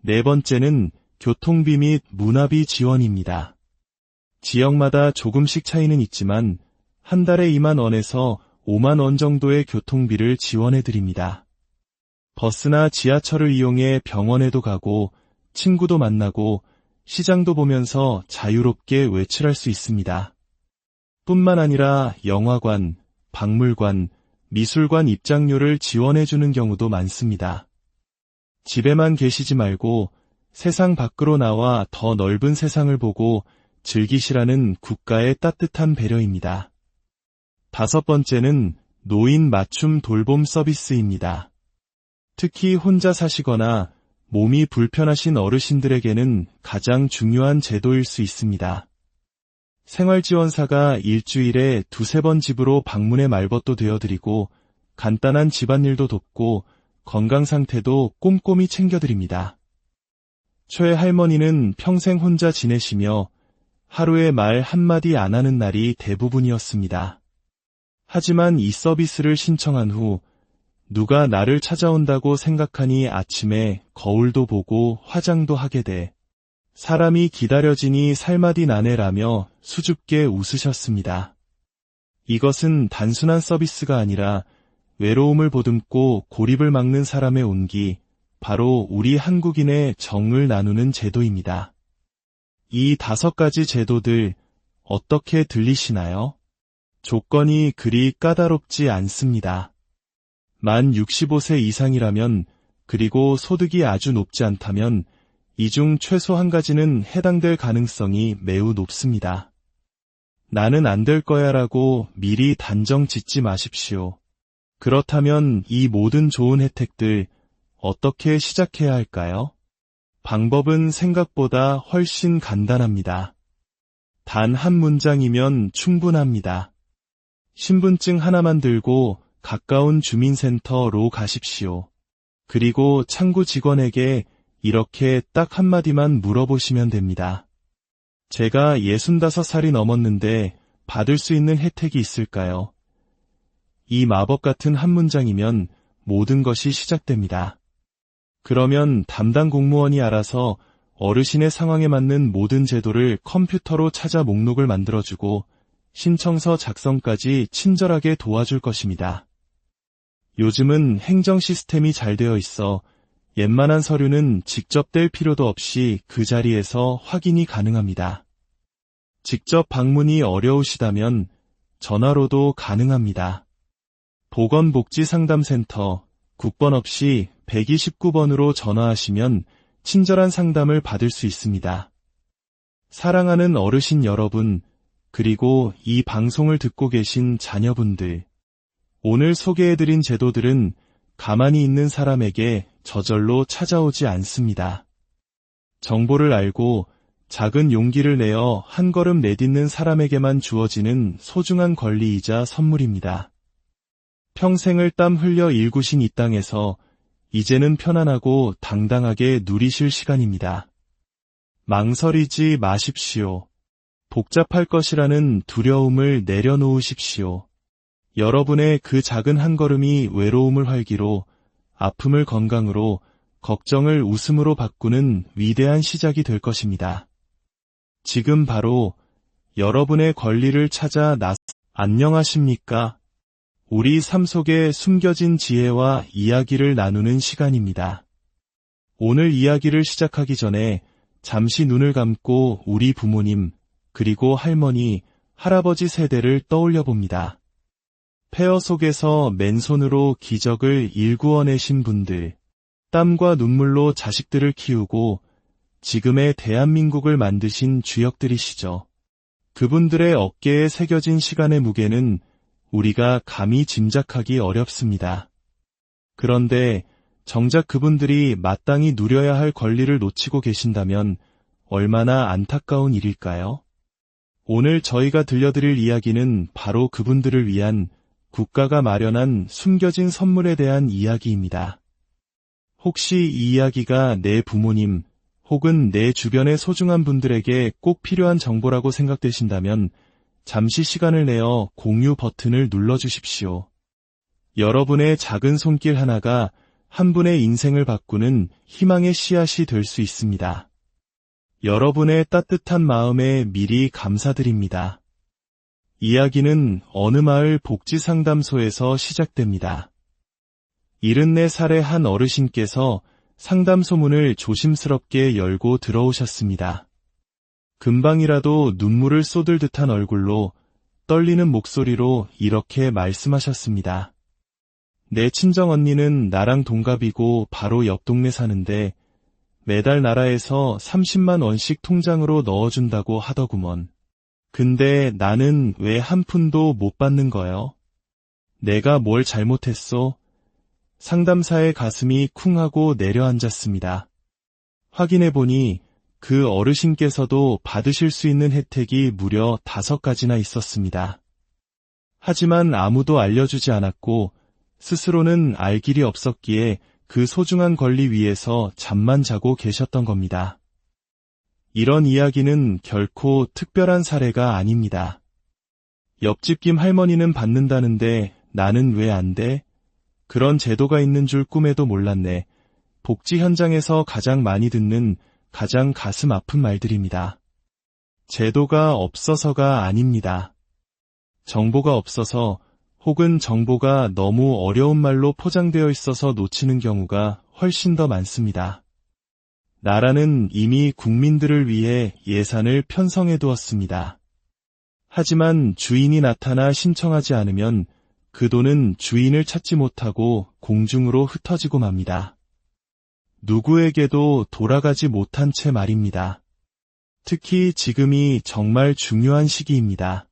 Speaker 1: 네 번째는 교통비 및 문화비 지원입니다. 지역마다 조금씩 차이는 있지만 한 달에 2만 원에서 5만 원 정도의 교통비를 지원해 드립니다. 버스나 지하철을 이용해 병원에도 가고 친구도 만나고 시장도 보면서 자유롭게 외출할 수 있습니다. 뿐만 아니라 영화관, 박물관, 미술관 입장료를 지원해주는 경우도 많습니다. 집에만 계시지 말고 세상 밖으로 나와 더 넓은 세상을 보고 즐기시라는 국가의 따뜻한 배려입니다. 5번째는 노인 맞춤 돌봄 서비스입니다. 특히 혼자 사시거나 몸이 불편하신 어르신들에게는 가장 중요한 제도일 수 있습니다. 생활지원사가 일주일에 2-3번 집으로 방문해 말벗도 되어드리고 간단한 집안일도 돕고 건강 상태도 꼼꼼히 챙겨드립니다. 최 할머니는 평생 혼자 지내시며 하루에 말 한마디 안 하는 날이 대부분이었습니다. 하지만 이 서비스를 신청한 후 누가 나를 찾아온다고 생각하니 아침에 거울도 보고 화장도 하게 돼 사람이 기다려지니 살맛이 나네라며 수줍게 웃으셨습니다. 이것은 단순한 서비스가 아니라 외로움을 보듬고 고립을 막는 사람의 온기, 바로 우리 한국인의 정을 나누는 제도입니다. 이 5가지 제도들 어떻게 들리시나요? 조건이 그리 까다롭지 않습니다. 만 65세 이상이라면 그리고 소득이 아주 높지 않다면 이 중 최소 한 가지는 해당될 가능성이 매우 높습니다. 나는 안 될 거야 라고 미리 단정 짓지 마십시오. 그렇다면 이 모든 좋은 혜택들 어떻게 시작해야 할까요? 방법은 생각보다 훨씬 간단합니다. 단 한 문장이면 충분합니다. 신분증 하나만 들고 가까운 주민센터로 가십시오. 그리고 창구 직원에게 이렇게 딱 한마디만 물어보시면 됩니다. 제가 65살이 넘었는데 받을 수 있는 혜택이 있을까요? 이 마법 같은 한 문장이면 모든 것이 시작됩니다. 그러면 담당 공무원이 알아서 어르신의 상황에 맞는 모든 제도를 컴퓨터로 찾아 목록을 만들어주고 신청서 작성까지 친절하게 도와줄 것입니다. 요즘은 행정 시스템이 잘 되어 있어 웬만한 서류는 직접 뗄 필요도 없이 그 자리에서 확인이 가능합니다. 직접 방문이 어려우시다면 전화로도 가능합니다. 보건복지상담센터 국번 없이 129번으로 전화하시면 친절한 상담을 받을 수 있습니다. 사랑하는 어르신 여러분, 그리고 이 방송을 듣고 계신 자녀분들, 오늘 소개해드린 제도들은 가만히 있는 사람에게 저절로 찾아오지 않습니다. 정보를 알고 작은 용기를 내어 한 걸음 내딛는 사람에게만 주어지는 소중한 권리이자 선물입니다. 평생을 땀 흘려 일구신 이 땅에서 이제는 편안하고 당당하게 누리실 시간입니다. 망설이지 마십시오. 복잡할 것이라는 두려움을 내려놓으십시오. 여러분의 그 작은 한 걸음이 외로움을 활기로, 아픔을 건강으로, 걱정을 웃음으로 바꾸는 위대한 시작이 될 것입니다. 지금 바로 여러분의 권리를 찾아 안녕하십니까? 우리 삶 속에 숨겨진 지혜와 이야기를 나누는 시간입니다. 오늘 이야기를 시작하기 전에 잠시 눈을 감고 우리 부모님, 그리고 할머니, 할아버지 세대를 떠올려 봅니다. 폐허 속에서 맨손으로 기적을 일구어내신 분들, 땀과 눈물로 자식들을 키우고 지금의 대한민국을 만드신 주역들이시죠. 그분들의 어깨에 새겨진 시간의 무게는 우리가 감히 짐작하기 어렵습니다. 그런데 정작 그분들이 마땅히 누려야 할 권리를 놓치고 계신다면 얼마나 안타까운 일일까요? 오늘 저희가 들려드릴 이야기는 바로 그분들을 위한 국가가 마련한 숨겨진 선물에 대한 이야기입니다. 혹시 이 이야기가 내 부모님 혹은 내 주변의 소중한 분들에게 꼭 필요한 정보라고 생각되신다면 잠시 시간을 내어 공유 버튼을 눌러주십시오. 여러분의 작은 손길 하나가 한 분의 인생을 바꾸는 희망의 씨앗이 될 수 있습니다. 여러분의 따뜻한 마음에 미리 감사드립니다. 이야기는 어느 마을 복지상담소에서 시작됩니다. 74살의 한 어르신께서 상담소문을 조심스럽게 열고 들어오셨습니다. 금방이라도 눈물을 쏟을 듯한 얼굴로 떨리는 목소리로 이렇게 말씀하셨습니다. 내 친정언니는 나랑 동갑이고 바로 옆 동네 사는데 매달 나라에서 30만 원씩 통장으로 넣어준다고 하더구먼. 근데 나는 왜 한 푼도 못 받는 거요? 내가 뭘 잘못했소? 상담사의 가슴이 쿵 하고 내려앉았습니다. 확인해보니 그 어르신께서도 받으실 수 있는 혜택이 무려 5가지나 있었습니다. 하지만 아무도 알려주지 않았고 스스로는 알 길이 없었기에 그 소중한 권리 위에서 잠만 자고 계셨던 겁니다. 이런 이야기는 결코 특별한 사례가 아닙니다. 옆집 김 할머니는 받는다는데 나는 왜 안 돼? 그런 제도가 있는 줄 꿈에도 몰랐네. 복지 현장에서 가장 많이 듣는 가장 가슴 아픈 말들입니다. 제도가 없어서가 아닙니다. 정보가 없어서 혹은 정보가 너무 어려운 말로 포장되어 있어서 놓치는 경우가 훨씬 더 많습니다. 나라는 이미 국민들을 위해 예산을 편성해 두었습니다. 하지만 주인이 나타나 신청하지 않으면 그 돈은 주인을 찾지 못하고 공중으로 흩어지고 맙니다. 누구에게도 돌아가지 못한 채 말입니다. 특히 지금이 정말 중요한 시기입니다.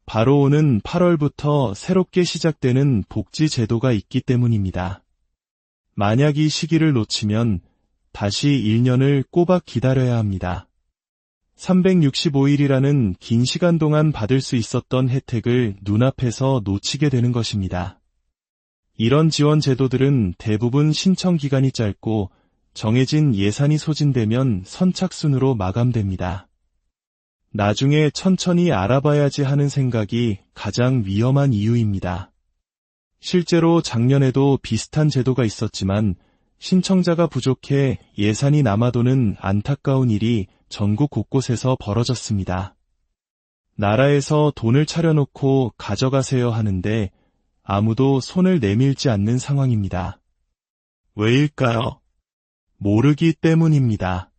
Speaker 1: 바로 오는 8월부터 새롭게 시작되는 복지 제도가 있기 때문입니다. 만약 이 시기를 놓치면 다시 1년을 꼬박 기다려야 합니다. 365일이라는 긴 시간 동안 받을 수 있었던 혜택을 눈앞에서 놓치게 되는 것입니다. 이런 지원 제도들은 대부분 신청 기간이 짧고 정해진 예산이 소진되면 선착순으로 마감됩니다. 나중에 천천히 알아봐야지 하는 생각이 가장 위험한 이유입니다. 실제로 작년에도 비슷한 제도가 있었지만 신청자가 부족해 예산이 남아도는 안타까운 일이 전국 곳곳에서 벌어졌습니다. 나라에서 돈을 차려놓고 가져가세요 하는데 아무도 손을 내밀지 않는 상황입니다. 왜일까요? 모르기 때문입니다.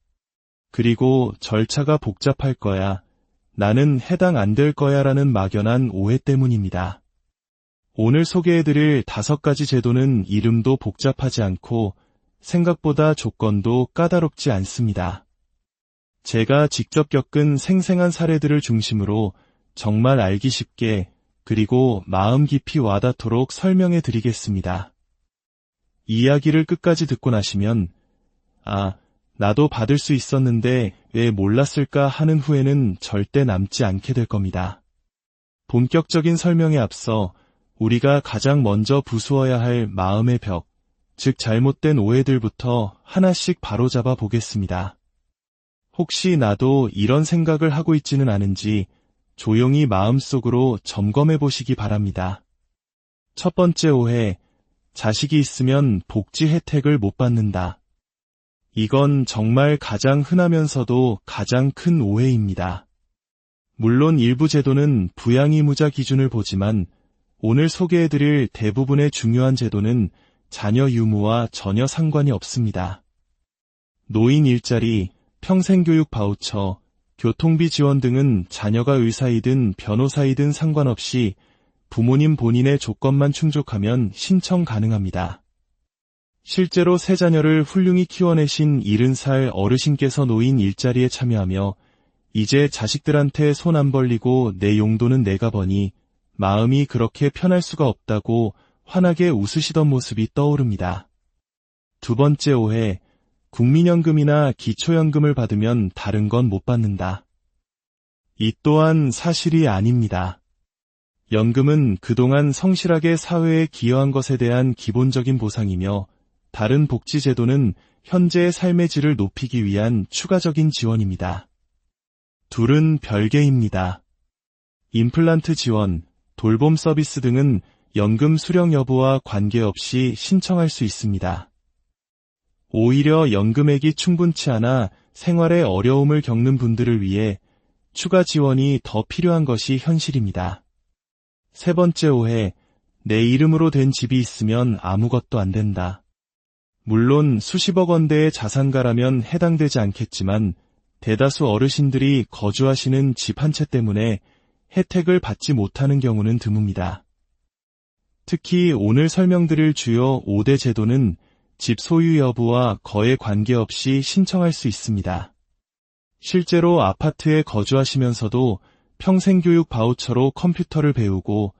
Speaker 1: 그리고 절차가 복잡할 거야, 나는 해당 안 될 거야 라는 막연한 오해 때문입니다. 오늘 소개해드릴 5가지 제도는 이름도 복잡하지 않고 생각보다 조건도 까다롭지 않습니다. 제가 직접 겪은 생생한 사례들을 중심으로 정말 알기 쉽게 그리고 마음 깊이 와닿도록 설명해 드리겠습니다. 이야기를 끝까지 듣고 나시면 나도 받을 수 있었는데 왜 몰랐을까 하는 후회는 절대 남지 않게 될 겁니다. 본격적인 설명에 앞서 우리가 가장 먼저 부수어야 할 마음의 벽, 즉 잘못된 오해들부터 하나씩 바로잡아 보겠습니다. 혹시 나도 이런 생각을 하고 있지는 않은지 조용히 마음속으로 점검해 보시기 바랍니다. 첫 번째 오해, 자식이 있으면 복지 혜택을 못 받는다. 이건 정말 가장 흔하면서도 가장 큰 오해입니다. 물론 일부 제도는 부양의무자 기준을 보지만 오늘 소개해드릴 대부분의 중요한 제도는 자녀 유무와 전혀 상관이 없습니다. 노인 일자리, 평생교육 바우처, 교통비 지원 등은 자녀가 의사이든 변호사이든 상관없이 부모님 본인의 조건만 충족하면 신청 가능합니다. 실제로 세 자녀를 훌륭히 키워내신 70살 어르신께서 노인 일자리에 참여하며 이제 자식들한테 손 안 벌리고 내 용돈은 내가 버니 마음이 그렇게 편할 수가 없다고 환하게 웃으시던 모습이 떠오릅니다. 두 번째 오해, 국민연금이나 기초연금을 받으면 다른 건 못 받는다. 이 또한 사실이 아닙니다. 연금은 그동안 성실하게 사회에 기여한 것에 대한 기본적인 보상이며 다른 복지제도는 현재의 삶의 질을 높이기 위한 추가적인 지원입니다. 둘은 별개입니다. 임플란트 지원, 돌봄 서비스 등은 연금 수령 여부와 관계없이 신청할 수 있습니다. 오히려 연금액이 충분치 않아 생활에 어려움을 겪는 분들을 위해 추가 지원이 더 필요한 것이 현실입니다. 세 번째 오해, 내 이름으로 된 집이 있으면 아무것도 안 된다. 물론 수십억 원대의 자산가라면 해당되지 않겠지만 대다수 어르신들이 거주하시는 집 한 채 때문에 혜택을 받지 못하는 경우는 드뭅니다. 특히 오늘 설명드릴 주요 5대 제도는 집 소유 여부와 거에 관계없이 신청할 수 있습니다. 실제로 아파트에 거주하시면서도 평생교육 바우처로 컴퓨터를 배우고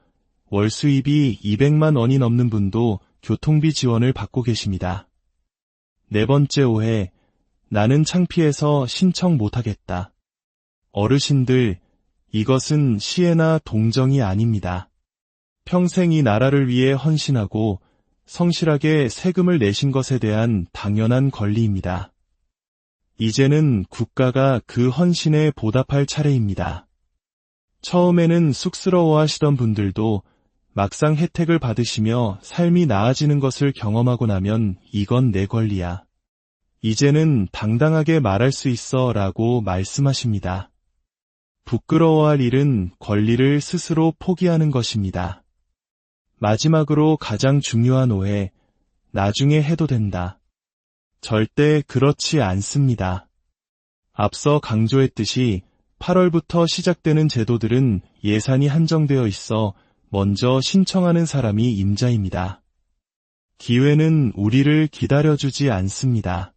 Speaker 1: 월 수입이 200만 원이 넘는 분도 교통비 지원을 받고 계십니다. 네 번째 오해, 나는 창피해서 신청 못하겠다. 어르신들, 이것은 시혜나 동정이 아닙니다. 평생 이 나라를 위해 헌신하고 성실하게 세금을 내신 것에 대한 당연한 권리입니다. 이제는 국가가 그 헌신에 보답할 차례입니다. 처음에는 쑥스러워하시던 분들도 막상 혜택을 받으시며 삶이 나아지는 것을 경험하고 나면 이건 내 권리야. 이제는 당당하게 말할 수 있어 라고 말씀하십니다. 부끄러워할 일은 권리를 스스로 포기하는 것입니다. 마지막으로 가장 중요한 오해, 나중에 해도 된다. 절대 그렇지 않습니다. 앞서 강조했듯이 8월부터 시작되는 제도들은 예산이 한정되어 있어 먼저 신청하는 사람이 임자입니다. 기회는 우리를 기다려주지 않습니다.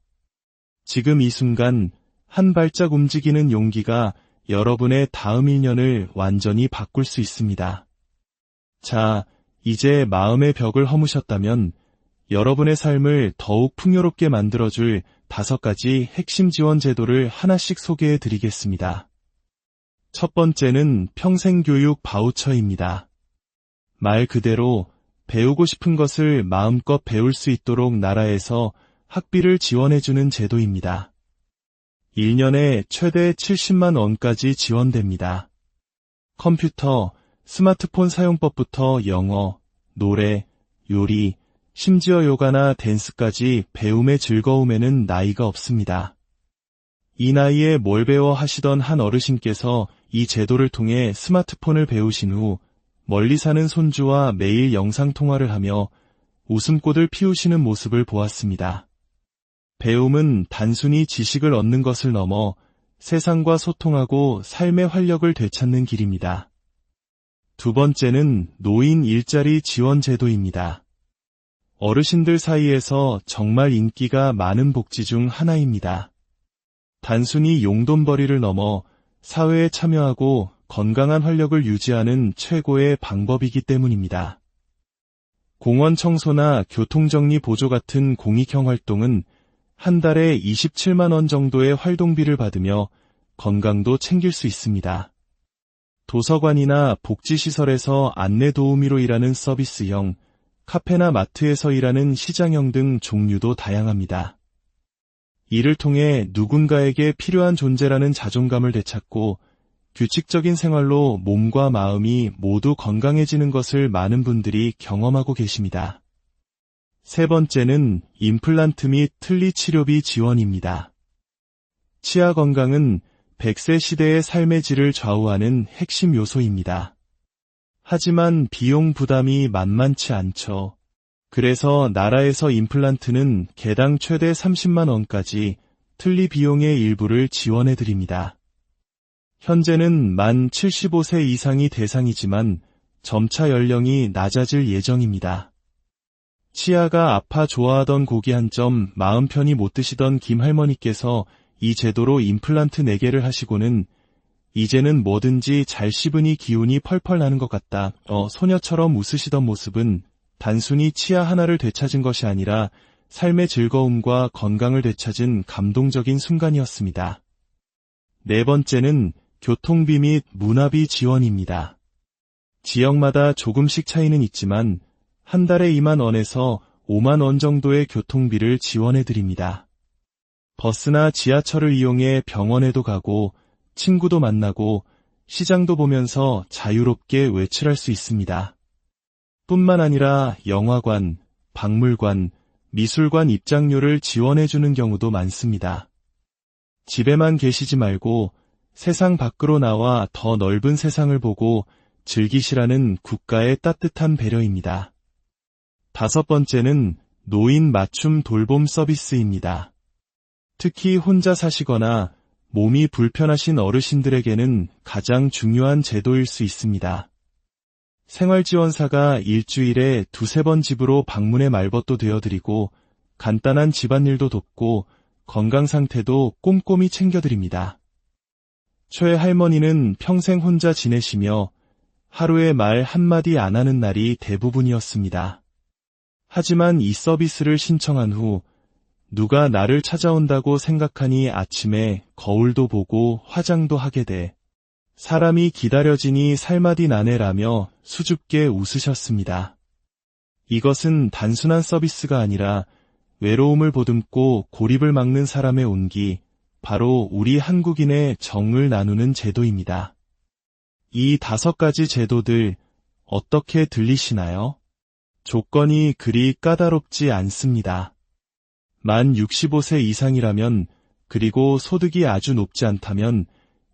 Speaker 1: 지금 이 순간 한 발짝 움직이는 용기가 여러분의 다음 1년을 완전히 바꿀 수 있습니다. 자, 이제 마음의 벽을 허무셨다면 여러분의 삶을 더욱 풍요롭게 만들어줄 5가지 핵심 지원 제도를 하나씩 소개해 드리겠습니다. 첫 번째는 평생교육 바우처입니다. 말 그대로 배우고 싶은 것을 마음껏 배울 수 있도록 나라에서 학비를 지원해주는 제도입니다. 1년에 최대 70만 원까지 지원됩니다. 컴퓨터, 스마트폰 사용법부터 영어, 노래, 요리, 심지어 요가나 댄스까지 배움의 즐거움에는 나이가 없습니다. 이 나이에 뭘 배워 하시던 한 어르신께서 이 제도를 통해 스마트폰을 배우신 후 멀리 사는 손주와 매일 영상통화를 하며 웃음꽃을 피우시는 모습을 보았습니다. 배움은 단순히 지식을 얻는 것을 넘어 세상과 소통하고 삶의 활력을 되찾는 길입니다. 두 번째는 노인 일자리 지원 제도입니다. 어르신들 사이에서 정말 인기가 많은 복지 중 하나입니다. 단순히 용돈벌이를 넘어 사회에 참여하고 건강한 활력을 유지하는 최고의 방법이기 때문입니다. 공원 청소나 교통정리 보조 같은 공익형 활동은 한 달에 27만 원 정도의 활동비를 받으며 건강도 챙길 수 있습니다. 도서관이나 복지시설에서 안내 도우미로 일하는 서비스형, 카페나 마트에서 일하는 시장형 등 종류도 다양합니다. 이를 통해 누군가에게 필요한 존재라는 자존감을 되찾고 규칙적인 생활로 몸과 마음이 모두 건강해지는 것을 많은 분들이 경험하고 계십니다. 세 번째는 임플란트 및 틀니 치료비 지원입니다. 치아 건강은 100세 시대의 삶의 질을 좌우하는 핵심 요소입니다. 하지만 비용 부담이 만만치 않죠. 그래서 나라에서 임플란트는 개당 최대 30만 원까지 틀니 비용의 일부를 지원해드립니다. 현재는 만 75세 이상이 대상이지만 점차 연령이 낮아질 예정입니다. 치아가 아파 좋아하던 고기 한 점 마음 편히 못 드시던 김할머니께서 이 제도로 임플란트 4개를 하시고는 이제는 뭐든지 잘 씹으니 기운이 펄펄 나는 것 같다. 소녀처럼 웃으시던 모습은 단순히 치아 하나를 되찾은 것이 아니라 삶의 즐거움과 건강을 되찾은 감동적인 순간이었습니다. 네 번째는 교통비 및 문화비 지원입니다. 지역마다 조금씩 차이는 있지만 한 달에 2만 원에서 5만 원 정도의 교통비를 지원해드립니다. 버스나 지하철을 이용해 병원에도 가고 친구도 만나고 시장도 보면서 자유롭게 외출할 수 있습니다. 뿐만 아니라 영화관, 박물관, 미술관 입장료를 지원해주는 경우도 많습니다. 집에만 계시지 말고 세상 밖으로 나와 더 넓은 세상을 보고 즐기시라는 국가의 따뜻한 배려입니다. 5번째는 노인 맞춤 돌봄 서비스입니다. 특히 혼자 사시거나 몸이 불편하신 어르신들에게는 가장 중요한 제도일 수 있습니다. 생활지원사가 일주일에 2-3번 집으로 방문해 말벗도 되어드리고 간단한 집안일도 돕고 건강 상태도 꼼꼼히 챙겨드립니다. 최 할머니는 평생 혼자 지내시며 하루에 말 한마디 안 하는 날이 대부분이었습니다. 하지만 이 서비스를 신청한 후 누가 나를 찾아온다고 생각하니 아침에 거울도 보고 화장도 하게 돼 사람이 기다려지니 살맛이 나네라며 수줍게 웃으셨습니다. 이것은 단순한 서비스가 아니라 외로움을 보듬고 고립을 막는 사람의 온기, 바로 우리 한국인의 정을 나누는 제도입니다. 이 5가지 제도들 어떻게 들리시나요? 조건이 그리 까다롭지 않습니다. 만 65세 이상이라면 그리고 소득이 아주 높지 않다면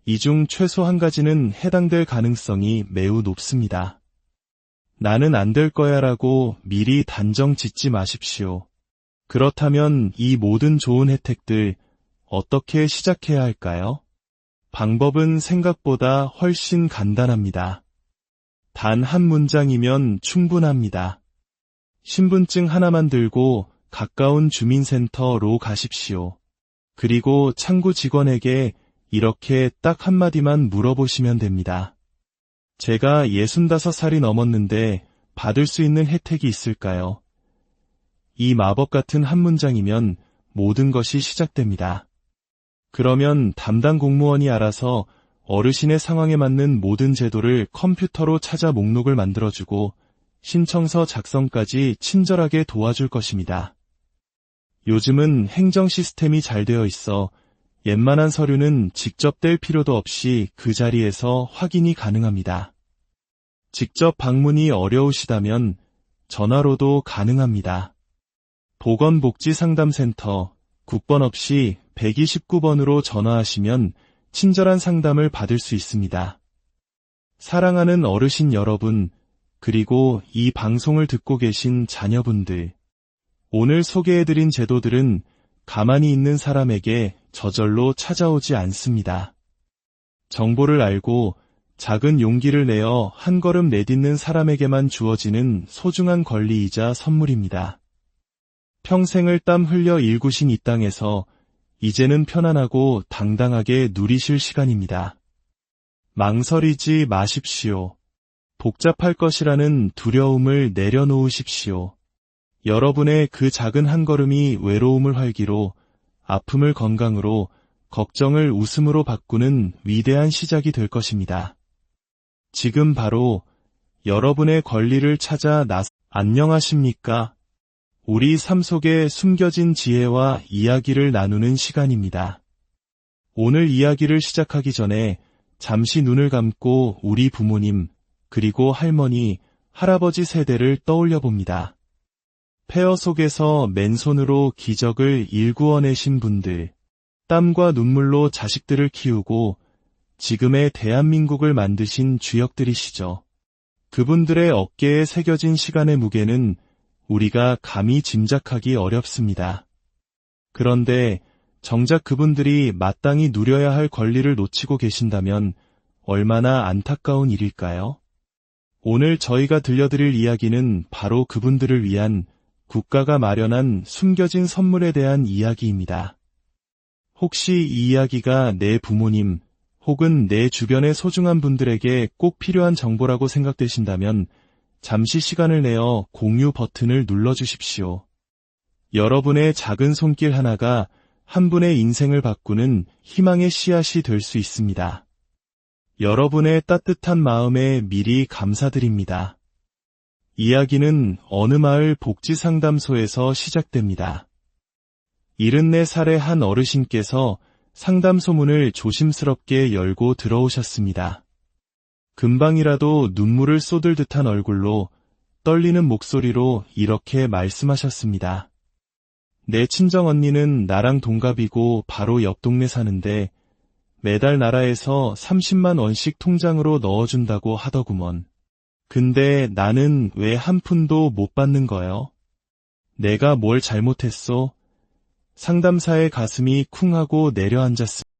Speaker 1: 이 중 최소 1가지는 해당될 가능성이 매우 높습니다. 나는 안 될 거야 라고 미리 단정 짓지 마십시오. 그렇다면 이 모든 좋은 혜택들 어떻게 시작해야 할까요? 방법은 생각보다 훨씬 간단합니다. 단 한 문장이면 충분합니다. 신분증 하나만 들고 가까운 주민센터로 가십시오. 그리고 창구 직원에게 이렇게 딱 한마디만 물어보시면 됩니다. 제가 65살이 넘었는데 받을 수 있는 혜택이 있을까요? 이 마법 같은 한 문장이면 모든 것이 시작됩니다. 그러면 담당 공무원이 알아서 어르신의 상황에 맞는 모든 제도를 컴퓨터로 찾아 목록을 만들어주고 신청서 작성까지 친절하게 도와줄 것입니다. 요즘은 행정 시스템이 잘 되어 있어 웬만한 서류는 직접 뗄 필요도 없이 그 자리에서 확인이 가능합니다. 직접 방문이 어려우시다면 전화로도 가능합니다. 보건복지상담센터 국번 없이 129번으로 전화하시면 친절한 상담을 받을 수 있습니다. 사랑하는 어르신 여러분, 그리고 이 방송을 듣고 계신 자녀분들, 오늘 소개해드린 제도들은 가만히 있는 사람에게 저절로 찾아오지 않습니다. 정보를 알고 작은 용기를 내어 한 걸음 내딛는 사람에게만 주어지는 소중한 권리이자 선물입니다. 평생을 땀 흘려 일구신 이 땅에서 이제는 편안하고 당당하게 누리실 시간입니다. 망설이지 마십시오. 복잡할 것이라는 두려움을 내려놓으십시오. 여러분의 그 작은 한 걸음이 외로움을 활기로, 아픔을 건강으로, 걱정을 웃음으로 바꾸는 위대한 시작이 될 것입니다. 지금 바로 여러분의 권리를 찾아 안녕하십니까? 우리 삶 속에 숨겨진 지혜와 이야기를 나누는 시간입니다. 오늘 이야기를 시작하기 전에 잠시 눈을 감고 우리 부모님, 그리고 할머니, 할아버지 세대를 떠올려 봅니다. 폐허 속에서 맨손으로 기적을 일구어내신 분들, 땀과 눈물로 자식들을 키우고 지금의 대한민국을 만드신 주역들이시죠. 그분들의 어깨에 새겨진 시간의 무게는 우리가 감히 짐작하기 어렵습니다. 그런데 정작 그분들이 마땅히 누려야 할 권리를 놓치고 계신다면 얼마나 안타까운 일일까요? 오늘 저희가 들려드릴 이야기는 바로 그분들을 위한 국가가 마련한 숨겨진 선물에 대한 이야기입니다. 혹시 이 이야기가 내 부모님 혹은 내 주변의 소중한 분들에게 꼭 필요한 정보라고 생각되신다면 잠시 시간을 내어 공유 버튼을 눌러주십시오. 여러분의 작은 손길 하나가 한 분의 인생을 바꾸는 희망의 씨앗이 될 수 있습니다. 여러분의 따뜻한 마음에 미리 감사드립니다. 이야기는 어느 마을 복지상담소에서 시작됩니다. 74살의 한 어르신께서 상담소 문을 조심스럽게 열고 들어오셨습니다. 금방이라도 눈물을 쏟을 듯한 얼굴로 떨리는 목소리로 이렇게 말씀하셨습니다. 내 친정언니는 나랑 동갑이고 바로 옆 동네 사는데 매달 나라에서 30만 원씩 통장으로 넣어준다고 하더구먼. 근데 나는 왜 한 푼도 못 받는 거요? 내가 뭘 잘못했소? 상담사의 가슴이 쿵 하고 내려앉았습니다.